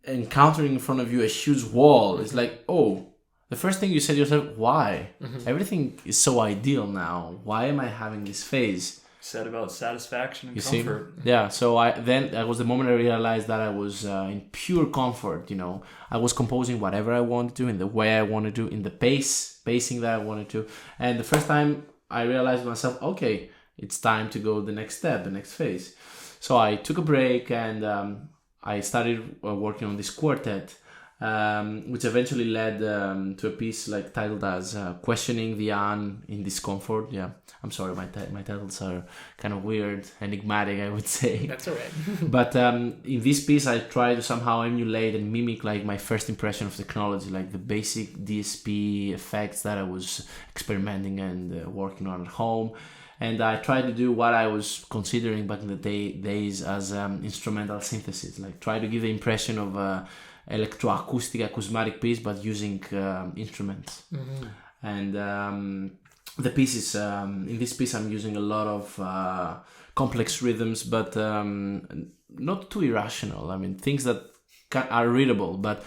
encountering in front of you a huge wall, it's like, oh, the first thing you said to yourself, why? Everything is so ideal now. Why am I having this phase? said about satisfaction and You comfort. see? Yeah, so that was the moment I realized that I was in pure comfort, you know. I was composing whatever I wanted to, in the way I wanted to, in the pacing that I wanted to. And the first time I realized myself, okay, it's time to go the next step, the next phase. So I took a break and I started working on this quartet, which eventually led to a piece like titled as Questioning the Un in Discomfort. Yeah, I'm sorry, my titles are kind of weird, enigmatic, I would say. That's all right. But in this piece, I try to somehow emulate and mimic like my first impression of technology, like the basic DSP effects that I was experimenting and working on at home. And I tried to do what I was considering back in the days as instrumental synthesis, like try to give the impression of electroacoustic acousmatic piece, but using instruments. Mm-hmm. And the piece is in this piece I'm using a lot of complex rhythms, but not too irrational. I mean, things that are readable. But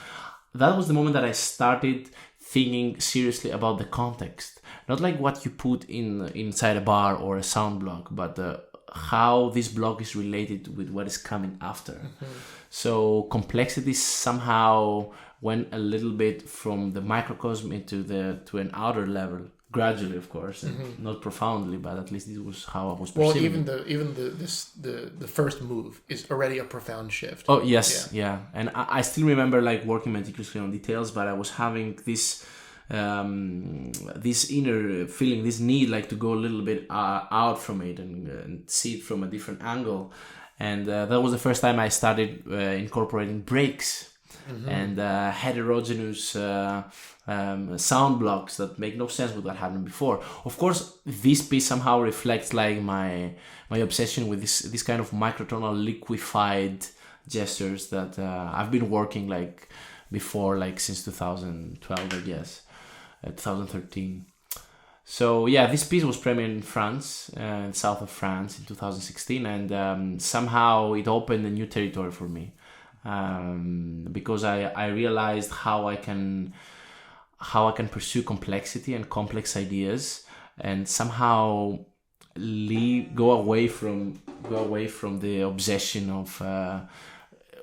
that was the moment that I started thinking seriously about the context, not like what you put inside a bar or a sound block, but how this block is related with what is coming after. Mm-hmm. So complexity somehow went a little bit from the microcosm to an outer level, gradually, of course, and not profoundly, but at least this was how I was perceiving. Well, even the first move is already a profound shift. Oh yes, yeah. And I still remember like working meticulously on details, but I was having this inner feeling, this need like to go a little bit out from it and see it from a different angle. And that was the first time I started incorporating breaks and heterogeneous sound blocks that make no sense with what happened before. Of course, this piece somehow reflects like my obsession with this kind of microtonal liquefied gestures that I've been working like before, like since 2012, I guess, 2013. So yeah, this piece was premiered in France, south of France, in 2016, and somehow it opened a new territory for me, because I realized how I can pursue complexity and complex ideas, and somehow go away from the obsession of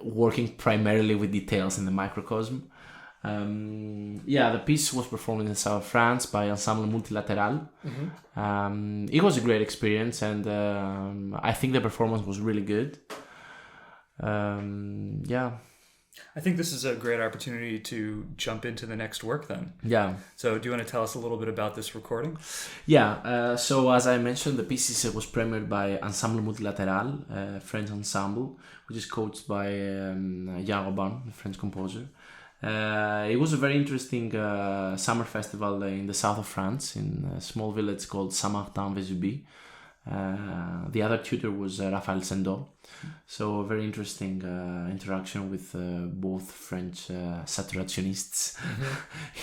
working primarily with details in the microcosm. The piece was performed in the south of France by Ensemble Multilateral. It was a great experience, and I think the performance was really good. I think this is a great opportunity to jump into the next work then. Yeah. So do you want to tell us a little bit about this recording? Yeah. So as I mentioned, the piece was premiered by Ensemble Multilateral, a French ensemble, which is coached by Jan Robin, a French composer. It was a very interesting summer festival in the south of France, in a small village called Saint-Martin-Vésubie. The other tutor was Raphaël Sendot. So a very interesting interaction with both French saturationists,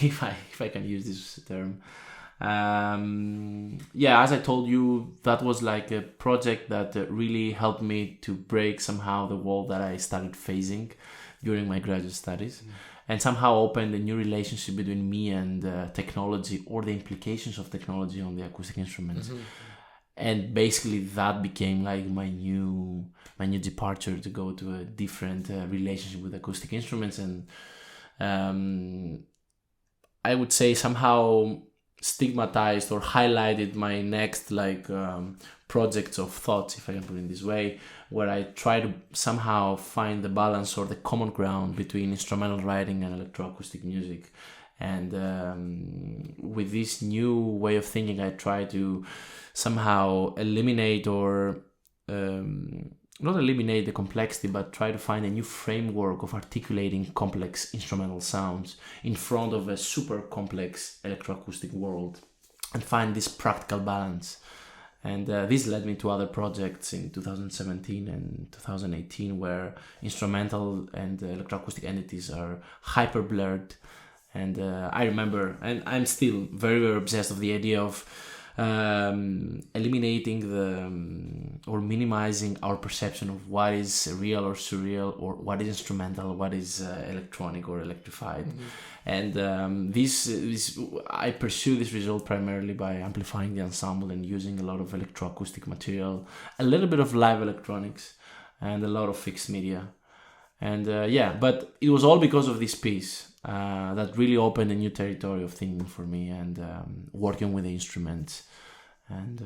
if I can use this term. As I told you, that was like a project that really helped me to break somehow the wall that I started facing during my graduate studies. And somehow opened a new relationship between me and technology, or the implications of technology on the acoustic instruments. And basically that became like my new departure to go to a different relationship with acoustic instruments, and I would say somehow stigmatized or highlighted my next projects of thoughts, if I can put it this way, where I try to somehow find the balance or the common ground between instrumental writing and electroacoustic music. And with this new way of thinking, I try to somehow eliminate or not eliminate the complexity, but try to find a new framework of articulating complex instrumental sounds in front of a super complex electroacoustic world, and find this practical balance. And this led me to other projects in 2017 and 2018, where instrumental and electroacoustic entities are hyper blurred. And I remember, and I'm still very, very obsessed with the idea of eliminating or minimizing our perception of what is real or surreal, or what is instrumental, what is electronic or electrified. And I pursue this result primarily by amplifying the ensemble and using a lot of electroacoustic material, a little bit of live electronics, and a lot of fixed media. And but it was all because of this piece that really opened a new territory of thinking for me, and working with the instruments. And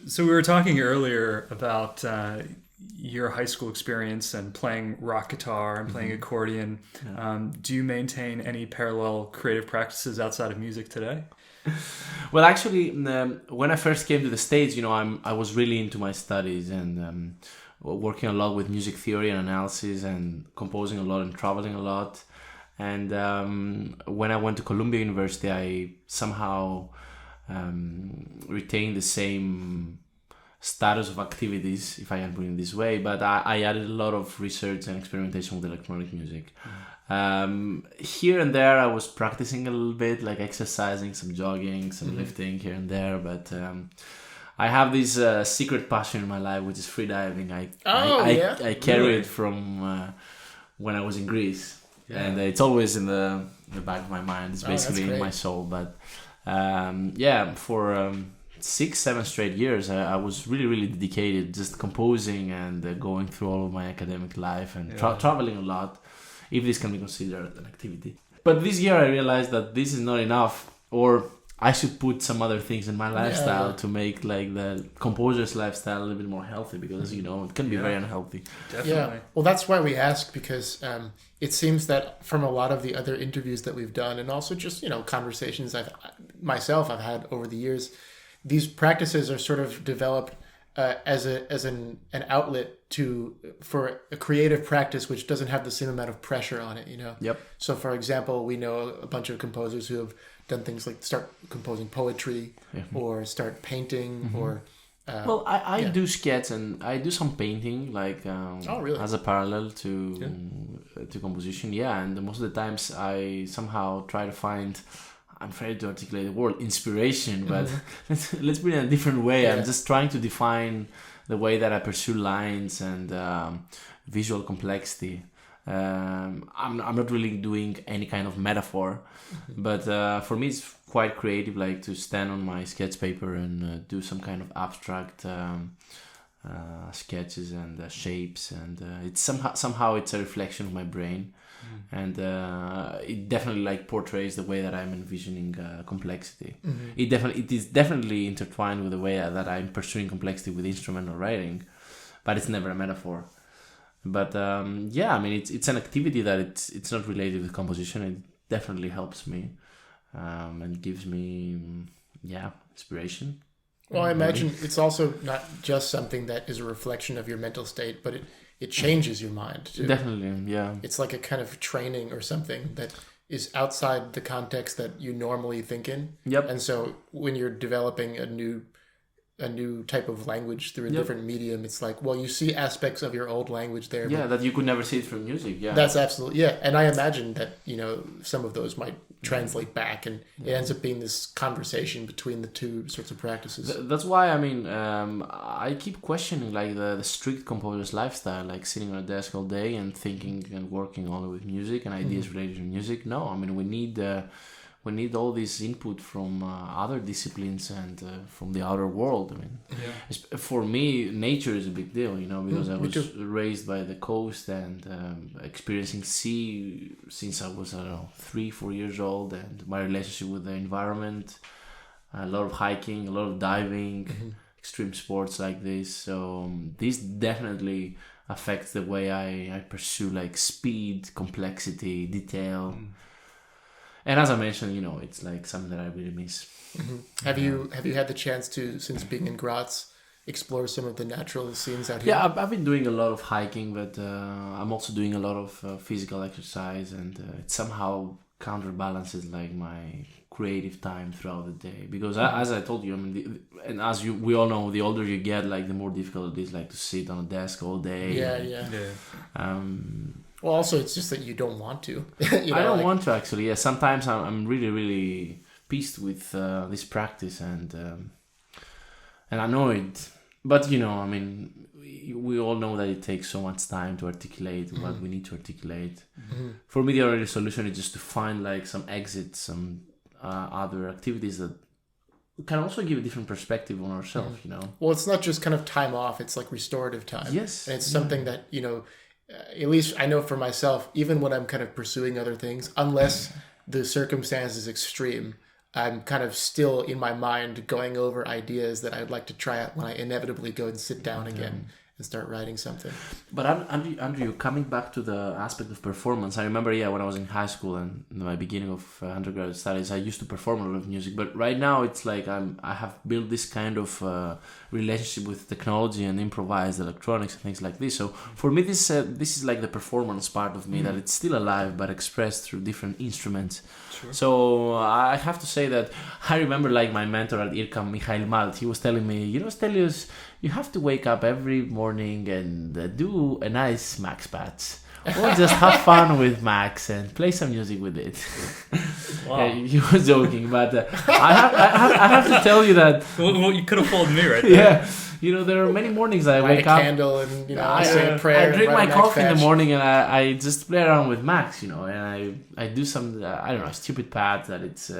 So we were talking earlier about your high school experience and playing rock guitar and playing accordion. Do you maintain any parallel creative practices outside of music today? Well, actually, when I first came to the States, I was really into my studies and working a lot with music theory and analysis and composing a lot and traveling a lot. And when I went to Columbia University, I somehow retain the same status of activities, if I can put it this way, but I added a lot of research and experimentation with electronic music. Here and there I was practicing a little bit, like exercising, some jogging, some lifting here and there, but I have this secret passion in my life, which is freediving. I carry it from when I was in Greece, and it's always in the back of my mind. It's basically in my soul, but for 6-7 straight years I was really dedicated, just composing and going through all of my academic life and traveling a lot, if this can be considered an activity. But this year I realized that this is not enough, or I should put some other things in my lifestyle to make like the composer's lifestyle a little bit more healthy, because it can be very unhealthy. Definitely. Yeah, well, that's why we ask, because it seems that from a lot of the other interviews that we've done, and also just conversations I've had over the years, these practices are sort of developed as an outlet for a creative practice which doesn't have the same amount of pressure on it. Yep. So, for example, we know a bunch of composers who have done things like start composing poetry or start painting or. I do sketch and I do some painting, like as a parallel to composition. Yeah, and most of the times I somehow try to find. I'm afraid to articulate the word inspiration, but let's put it in a different way. Yeah. I'm just trying to define the way that I pursue lines and visual complexity. I'm not really doing any kind of metaphor, but for me it's quite creative, like to stand on my sketch paper and do some kind of abstract sketches and shapes, and it's somehow it's a reflection of my brain. And it definitely portrays the way that I'm envisioning complexity. It is definitely intertwined with the way that I'm pursuing complexity with instrumental writing, but it's never a metaphor. But it's an activity that it's not related with composition. It definitely helps me and gives me inspiration. Well, I imagine it's also not just something that is a reflection of your mental state, but it changes your mind too. Definitely, yeah. It's like a kind of training or something that is outside the context that you normally think in. Yep. And so when you're developing a new type of language through a different medium, it's like, well, you see aspects of your old language there. Yeah, that you could never see it from music. Yeah. That's absolutely, and I imagine that, some of those might translate back, and it ends up being this conversation between the two sorts of practices. That's why, I keep questioning the strict composer's lifestyle, like sitting on a desk all day and thinking and working only with music and ideas related to music. No, we need all this input from other disciplines and from the outer world. For me, nature is a big deal, because I was raised by the coast and experiencing sea since I was, 3-4 years old, and my relationship with the environment, a lot of hiking, a lot of diving, extreme sports like this. So this definitely affects the way I pursue speed, complexity, detail. And as I mentioned, it's like something that I really miss. Have you had the chance to, since being in Graz, explore some of the natural scenes out here? Yeah, I've been doing a lot of hiking, but I'm also doing a lot of physical exercise, and it somehow counterbalances like my creative time throughout the day. Because as I told you, I mean, and as we all know, the older you get, like the more difficult it is, like to sit on a desk all day. Yeah. Well, also it's just that you don't want to. I don't want to actually. Yeah, sometimes I'm really, really pissed with this practice and annoyed. But I mean, we all know that it takes so much time to articulate what we need to articulate. For me, the only solution is just to find like some exits, some other activities that can also give a different perspective on ourselves. Well, it's not just kind of time off; it's like restorative time. Yes, and it's something that at least I know for myself, even when I'm kind of pursuing other things, unless the circumstance is extreme, I'm kind of still in my mind going over ideas that I'd like to try out when I inevitably go and sit down again and start writing something. But Andrew, coming back to the aspect of performance, I remember, when I was in high school and in my beginning of undergraduate studies, I used to perform a lot of music. But right now, it's like I have built this kind of relationship with technology and improvised electronics and things like this. So for me, this is like the performance part of me that it's still alive but expressed through different instruments. Sure. So I have to say that I remember like my mentor at IRCAM, Michael Malt, he was telling me, Stelios, you have to wake up every morning and do a nice Max patch. Or just have fun with Max and play some music with it. Wow. Yeah, he was joking, but I have to tell you that... Well, you could have followed me right there. Yeah. There are many mornings I light wake up... a candle and, I say a prayer. I drink my coffee in the morning and I just play around with Max, and I do some, stupid pad that it's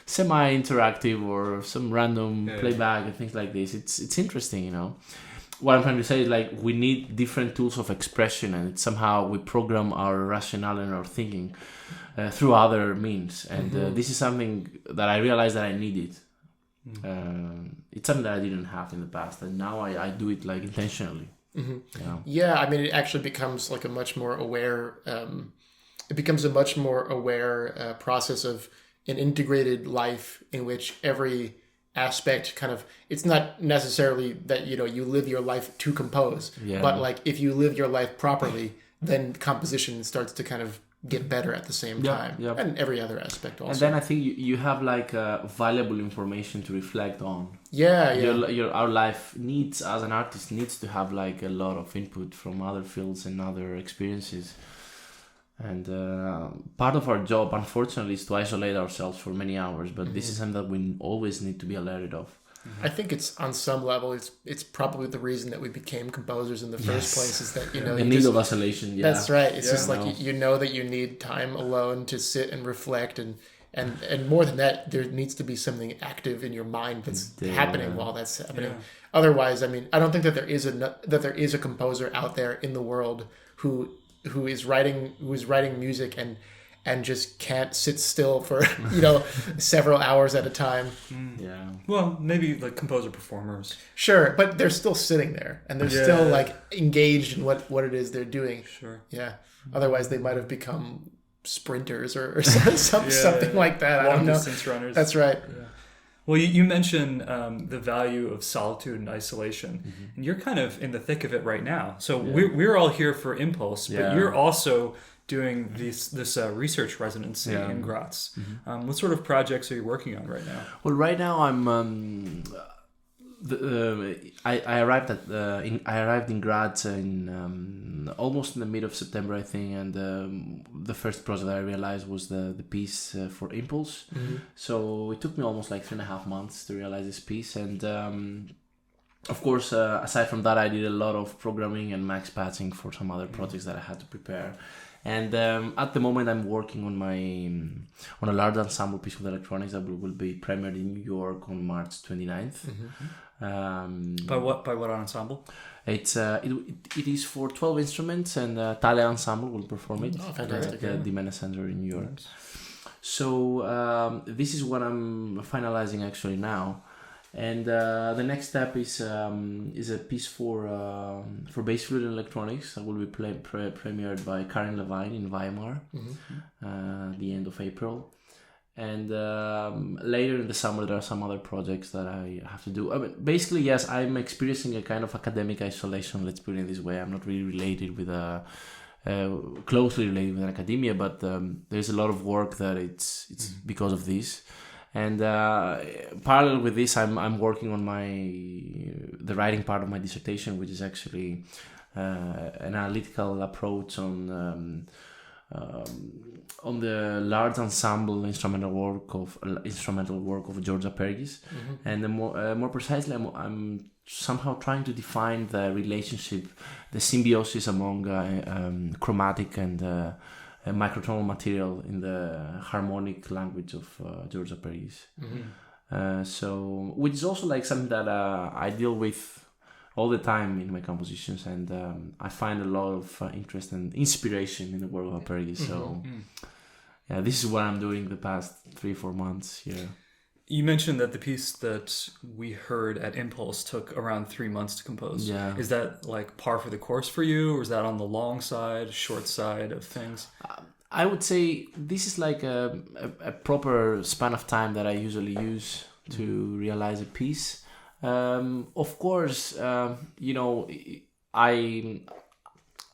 semi-interactive or some random playback and things like this. It's interesting, What I'm trying to say is like we need different tools of expression, and somehow we program our rationale and our thinking through other means. And this is something that I realized that I needed. It's something that I didn't have in the past, and now I do it like intentionally. Yeah, I mean, it actually becomes like a much more aware. It becomes a much more aware process of an integrated life in which every aspect kind of, it's not necessarily that you live your life to compose, but like if you live your life properly, then composition starts to kind of get better at the same time, and every other aspect also. And then I think you have like valuable information to reflect on. Our life needs, as an artist, needs to have like a lot of input from other fields and other experiences. And part of our job, unfortunately, is to isolate ourselves for many hours. But this is something that we always need to be alerted of. I think it's on some level, it's probably the reason that we became composers in the first place, is that the need of isolation. Yeah, that's right. It's just like that you need time alone to sit and reflect, and more than that, there needs to be something active in your mind that's happening while that's happening. Otherwise, I mean, I don't think that there is a composer out there in the world who is writing music and just can't sit still for several hours at a time. Yeah. Well, maybe like composer performers. Sure, but they're still sitting there and they're still like engaged in what it is they're doing. Sure. Yeah. Otherwise, they might have become sprinters or something like that. I don't know. Long-distance runners. That's right. Yeah. Well, you mentioned the value of solitude and isolation, and you're kind of in the thick of it right now. So we're all here for Impuls, but you're also doing this research residency in Graz. What sort of projects are you working on right now? Well, right now I'm I arrived in Graz in almost in the mid of September, I think, and the first project I realized was the piece for Impuls. So it took me almost like 3.5 months to realize this piece, and of course, aside from that, I did a lot of programming and max patching for some other projects that I had to prepare. And at the moment, I'm working on a Lerdahl ensemble piece of electronics that will be premiered in New York on March 29th. By what ensemble? It is for 12 instruments, and Talea Ensemble will perform it at the Delian Center in New York. Nice. So this is what I'm finalizing actually now. And the next step is a piece for bass flute and electronics that will be premiered by Karin Levine in Weimar at the end of April. And later in the summer, there are some other projects that I have to do. I mean, basically, yes, I'm experiencing a kind of academic isolation, let's put it this way. I'm not really related with closely related with academia, but there's a lot of work that it's because of this. And parallel with this, I'm working on the writing part of my dissertation, which is actually an analytical approach on the large ensemble instrumental work of Georg Friedrich Haas, and more precisely, I'm somehow trying to define the relationship, the symbiosis among chromatic and microtonal material in the harmonic language of Georg Friedrich Haas. So, which is also like something that I deal with all the time in my compositions, and I find a lot of interest and inspiration in the work of Friedrich. So, yeah, this is what I'm doing the past 3-4 months here. You mentioned that the piece that we heard at Impuls took around 3 months to compose. Yeah. Is that like par for the course for you, or is that on the long side, short side of things? I would say this is like a proper span of time that I usually use to realize a piece. Of course, I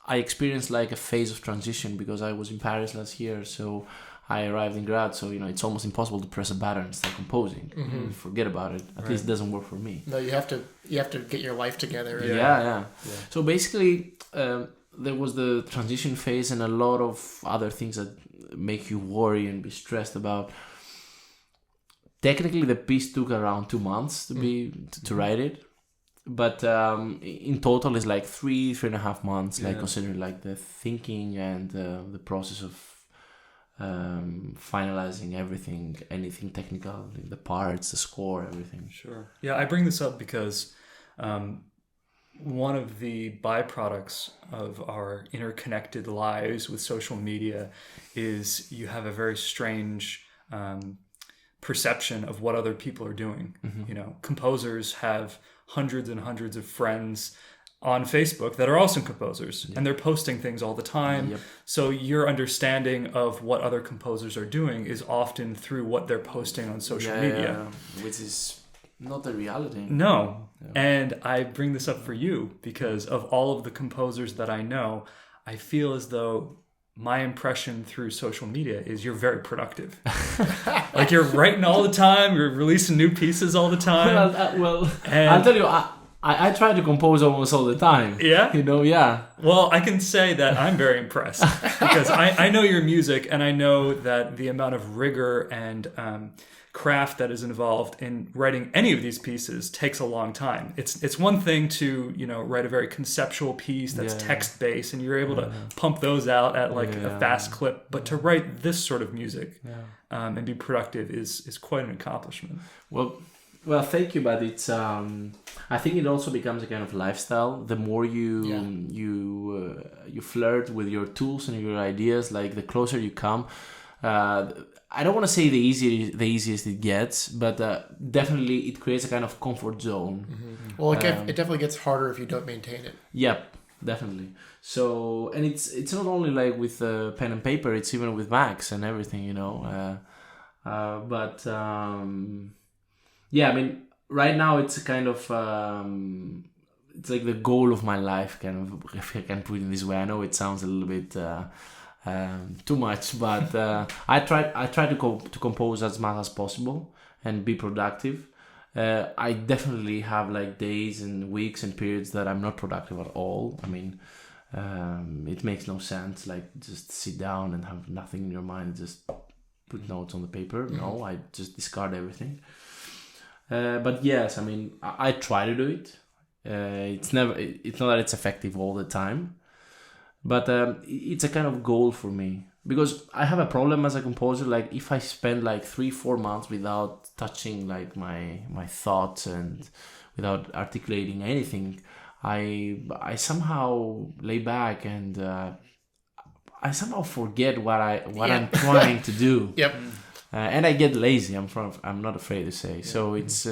experienced like a phase of transition because I was in Paris last year, so I arrived in Graz, so it's almost impossible to press a button and start composing. Forget about it. At least it doesn't work for me. No, you have to get your life together. Yeah. So basically, there was the transition phase and a lot of other things that make you worry and be stressed about. Technically, the piece took around 2 months to write it, but in total, it's like 3.5 months. Like considering like the thinking and the process of finalizing everything, anything technical, the parts, the score, everything. Sure. Yeah, I bring this up because one of the byproducts of our interconnected lives with social media is you have a very strange perception of what other people are doing. Composers have hundreds and hundreds of friends on Facebook that are also composers, and they're posting things all the time. So your understanding of what other composers are doing is often through what they're posting on social media. Which is not the reality. No. And I bring this up for you because of all of the composers that I know, I feel as though my impression through social media is you're very productive. Like you're writing all the time, you're releasing new pieces all the time. I'll tell you, I try to compose almost all the time. Yeah? Yeah. Well, I can say that I'm very impressed because I know your music, and I know that the amount of rigor and craft that is involved in writing any of these pieces takes a long time. It's one thing to write a very conceptual piece that's text-based, and you're able to pump those out at like a fast clip, but to write this sort of music and be productive is quite an accomplishment. Well, thank you, but it's. I think it also becomes a kind of lifestyle. The more you flirt with your tools and your ideas, like the closer you come. I don't want to say the easiest it gets, but definitely it creates a kind of comfort zone. Well, it definitely gets harder if you don't maintain it. Yep, definitely. So, and it's not only like with pen and paper; it's even with Macs and everything, Yeah, I mean, right now it's a kind of it's like the goal of my life, kind of, if I can put it in this way. I know it sounds a little bit too much, but I try to compose as much as possible and be productive. I definitely have like days and weeks and periods that I'm not productive at all. I mean, it makes no sense. Like just sit down and have nothing in your mind, just put notes on the paper. No, I just discard everything. But yes, I mean, I try to do it. It's not that it's effective all the time, but it's a kind of goal for me, because I have a problem as a composer. Like if I spend like 3-4 months without touching like my thoughts and without articulating anything, I somehow lay back and I somehow forget what I'm trying to do. Yep. And I get lazy. I'm not afraid to say. So it's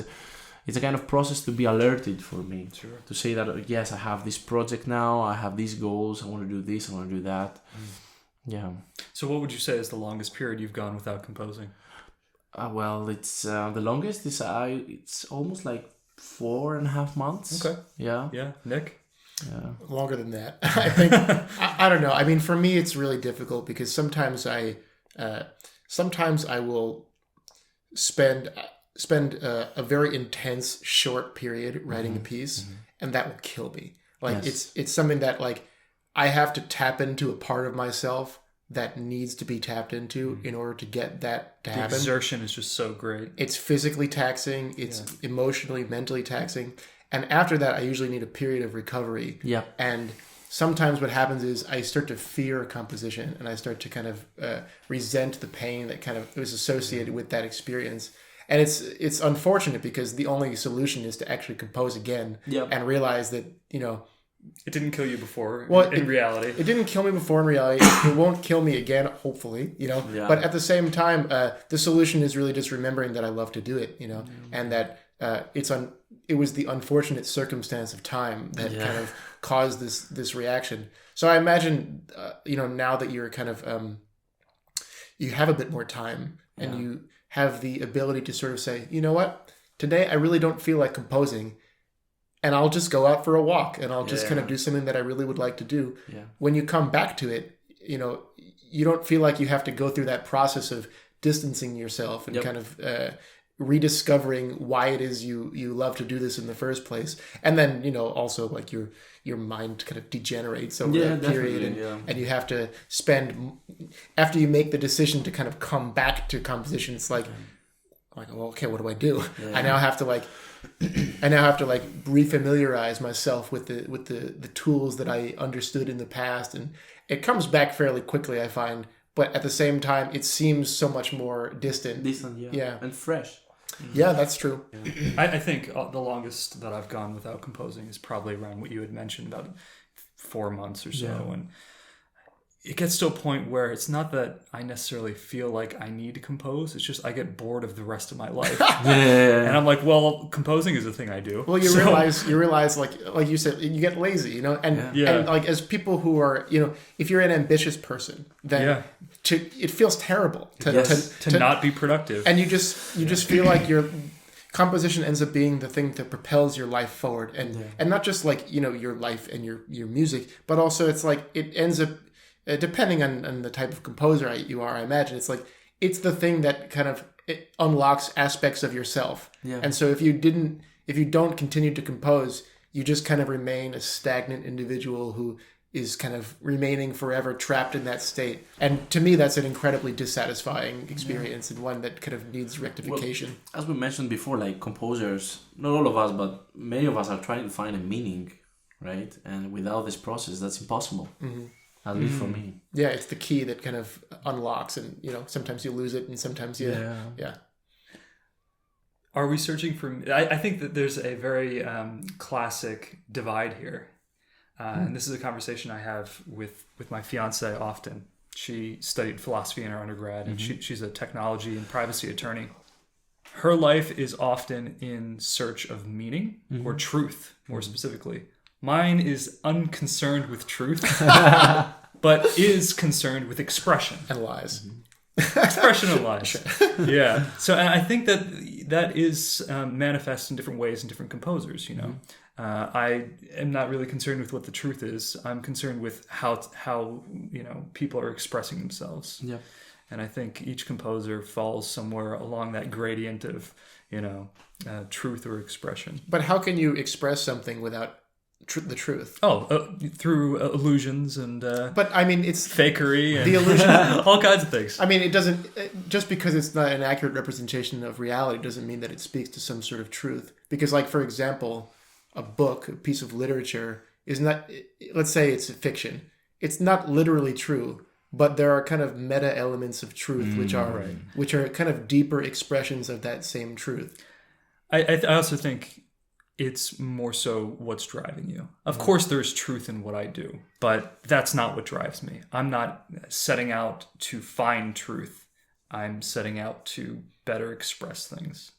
a kind of process to be alerted for me. Sure. To say that yes, I have this project now. I have these goals. I want to do this. I want to do that. Yeah. So what would you say is the longest period you've gone without composing? Well, it's the longest is it's almost like 4.5 months. Okay. Yeah. Yeah. Nick? Yeah. Longer than that. I think, I don't know. I mean, for me, it's really difficult because sometimes I will spend a very intense short period writing a piece, and that will kill me. Like it's something that like I have to tap into a part of myself that needs to be tapped into in order to get that to happen. The exertion is just so great. It's physically taxing. It's emotionally, mentally taxing. And after that, I usually need a period of recovery. Yeah. And sometimes what happens is I start to fear composition, and I start to kind of resent the pain that kind of was associated with that experience. And it's unfortunate because the only solution is to actually compose again and realize that, you know, it didn't kill you before. Well, in reality, it didn't kill me before. In reality, it won't kill me again. Hopefully, you know. Yeah. But at the same time, the solution is really just remembering that I love to do it, you know, and that it was the unfortunate circumstance of time that kind of caused this reaction. So I imagine, you know, now that you're kind of you have a bit more time and you have the ability to sort of say, you know what, today I really don't feel like composing. And I'll just go out for a walk and I'll just kind of do something that I really would like to do. Yeah. When you come back to it, you know, you don't feel like you have to go through that process of distancing yourself and kind of rediscovering why it is you love to do this in the first place. And then, you know, also like your mind kind of degenerates over that period. And you have to spend, after you make the decision to kind of come back to composition, it's like, well, okay, what do I do? Yeah. I now have to refamiliarize myself with the tools that I understood in the past, and it comes back fairly quickly, I find. But at the same time, it seems so much more distant. And fresh. Yeah, that's true. Yeah. I think the longest that I've gone without composing is probably around what you had mentioned, about 4 months or so, and it gets to a point where it's not that I necessarily feel like I need to compose. It's just I get bored of the rest of my life. And I'm like, well, composing is a thing I do. Well, you realize like you said, you get lazy, you know, and like as people who are, you know, if you're an ambitious person, then it feels terrible to not be productive. And you just feel like your composition ends up being the thing that propels your life forward, and not just like, you know, your life and your music, but also it's like it ends up, depending on the type of composer you are, I imagine it's like it's the thing that kind of it unlocks aspects of yourself. Yeah. And so if you don't continue to compose, you just kind of remain a stagnant individual who is kind of remaining forever trapped in that state. And to me, that's an incredibly dissatisfying experience and one that kind of needs rectification. Well, as we mentioned before, like composers, not all of us, but many of us are trying to find a meaning, right? And without this process, that's impossible. Mm-hmm. At least for me. Yeah, it's the key that kind of unlocks, and you know, sometimes you lose it and sometimes Are we searching for... I think that there's a very classic divide here. And this is a conversation I have with my fiance often. She studied philosophy in her undergrad, and she's a technology and privacy attorney. Her life is often in search of meaning or truth, more specifically. Mine is unconcerned with truth, but is concerned with expression. And lies. Expression and lies. Yeah. So and I think that is manifest in different ways in different composers, you know. I am not really concerned with what the truth is. I'm concerned with how you know, people are expressing themselves. Yeah. And I think each composer falls somewhere along that gradient of, you know, truth or expression. But how can you express something without the truth? Through illusions and but I mean, it's fakery and the illusion, all kinds of things. I mean, it doesn't, just because it's not an accurate representation of reality doesn't mean that it speaks to some sort of truth. Because, like, for example, a book, a piece of literature is not, let's say it's a fiction, it's not literally true, but there are kind of meta elements of truth which are kind of deeper expressions of that same truth. I also think it's more so what's driving you. Of course, there's truth in what I do, but that's not what drives me. I'm not setting out to find truth. I'm setting out to better express things.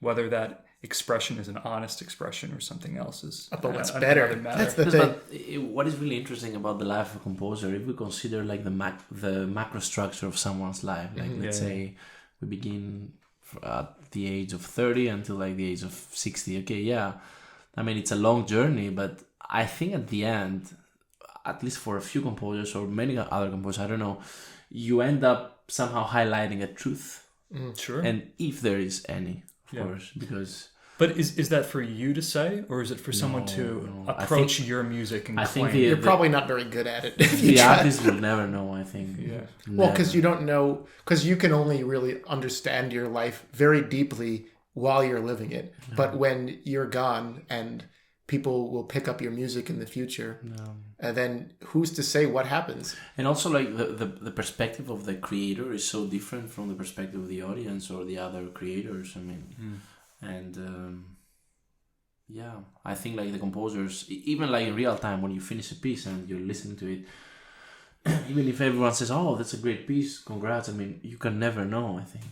Whether that expression is an honest expression or something else is but what's better? That's the thing. But what is really interesting about the life of a composer, if we consider like the macro structure of someone's life, like let's say we begin at the age of 30 until like the age of 60. Okay, yeah. I mean, it's a long journey, but I think at the end, at least for a few composers or many other composers, I don't know, you end up somehow highlighting a truth. Sure. And if there is any, of course, because... But is that for you to say, or is it for someone to approach your music and claim? You're probably not very good at it. The artist will never know, I think. Yeah. Well, because you don't know, because you can only really understand your life very deeply while you're living it. But when you're gone and people will pick up your music in the future, then who's to say what happens? And also, like, the perspective of the creator is so different from the perspective of the audience or the other creators. I mean... And I think like the composers, even like in real time when you finish a piece and you're listening to it, even if everyone says, "Oh, that's a great piece, congrats," I mean, you can never know, I think.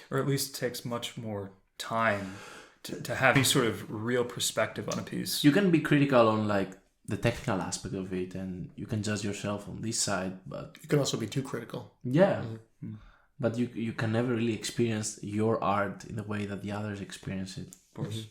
Or at least it takes much more time to have any sort of real perspective on a piece. You can be critical on like the technical aspect of it, and you can judge yourself on this side, but you can also be too critical. Yeah. Mm-hmm. But you can never really experience your art in the way that the others experience it. Of course,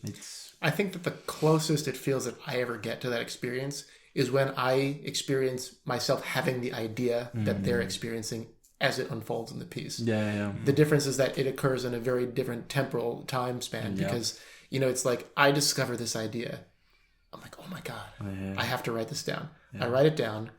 I think that the closest it feels that I ever get to that experience is when I experience myself having the idea that they're experiencing as it unfolds in the piece. Yeah. The difference is that it occurs in a very different temporal time span because, it's like I discover this idea. I'm like, oh my God, I have to write this down. Yeah. I write it down.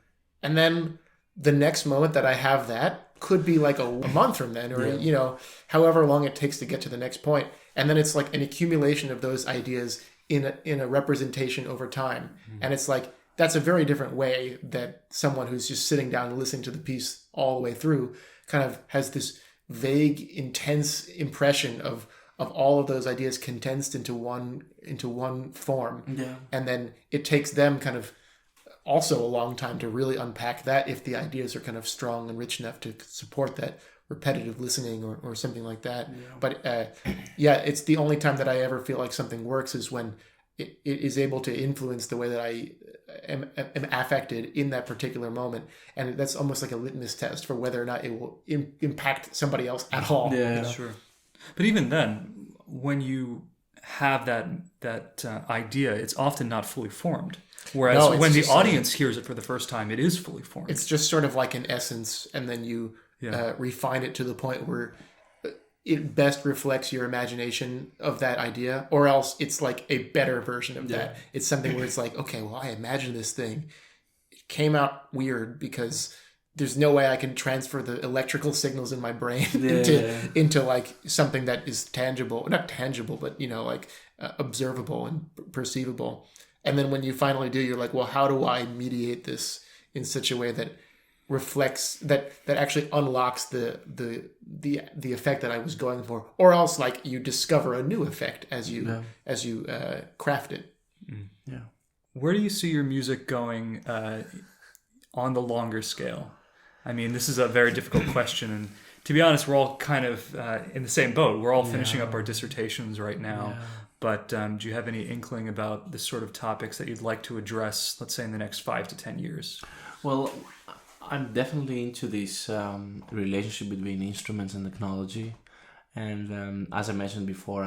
And then the next moment that I have that could be like a month from then, or however long it takes to get to the next point, and then it's like an accumulation of those ideas in a representation over time, and it's like that's a very different way that someone who's just sitting down and listening to the piece all the way through kind of has this vague, intense impression of all of those ideas condensed into one form, and then it takes them kind of also a long time to really unpack that if the ideas are kind of strong and rich enough to support that repetitive listening or something like that. But it's the only time that I ever feel like something works is when it is able to influence the way that I am affected in that particular moment. And that's almost like a litmus test for whether or not it will impact somebody else at all. Yeah, sure. But even then, when you have that idea, it's often not fully formed. Whereas when the audience hears it for the first time, it is fully formed. It's just sort of like an essence, and then you refine it to the point where it best reflects your imagination of that idea, or else it's like a better version of that. It's something where it's like, okay, well, I imagined this thing. It came out weird because there's no way I can transfer the electrical signals in my brain into like something that is tangible. Not tangible, but, observable and perceivable. And then when you finally do, you're like, well, how do I mediate this in such a way that reflects, that actually unlocks the effect that I was going for? Or else, like, you discover a new effect as you craft it. Yeah. Where do you see your music going on the longer scale? I mean, this is a very difficult question, and to be honest, we're all kind of in the same boat. We're all finishing up our dissertations right now. Yeah. But do you have any inkling about the sort of topics that you'd like to address, let's say, in the next 5 to 10 years? Well, I'm definitely into this relationship between instruments and technology. And as I mentioned before,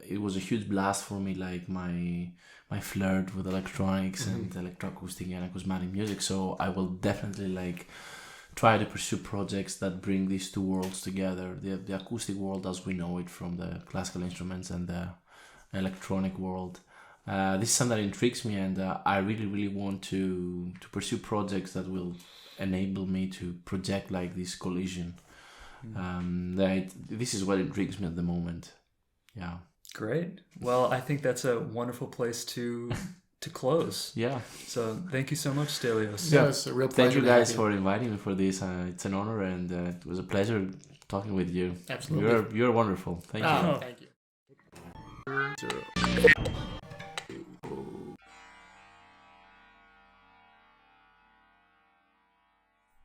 it was a huge blast for me, like my flirt with electronics and electroacoustic and acousmatic music. So I will definitely try to pursue projects that bring these two worlds together. The acoustic world as we know it from the classical instruments and the electronic world. This is something that intrigues me, and I really, really want to pursue projects that will enable me to project like this collision. This is what intrigues me at the moment. Yeah. Great. Well, I think that's a wonderful place to close. Yeah. So thank you so much, Stylianos. Yeah, it's a real pleasure. Thank you guys for inviting me for this. It's an honor, and it was a pleasure talking with you. Absolutely. You're wonderful. Thank you. Thank you.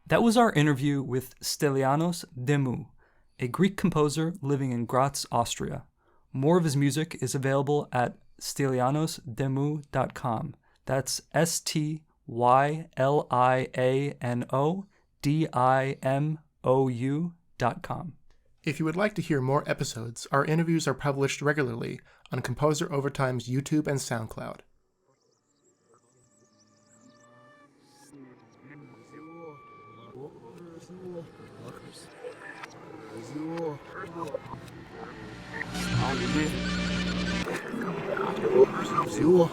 That was our interview with Stylianos Dimou, a Greek composer living in Graz, Austria. More of his music is available at stylianosdimou.com. That's STYLIANODIMOU.com. If you would like to hear more episodes, our interviews are published regularly on Composer Overtime's YouTube and SoundCloud. Всего.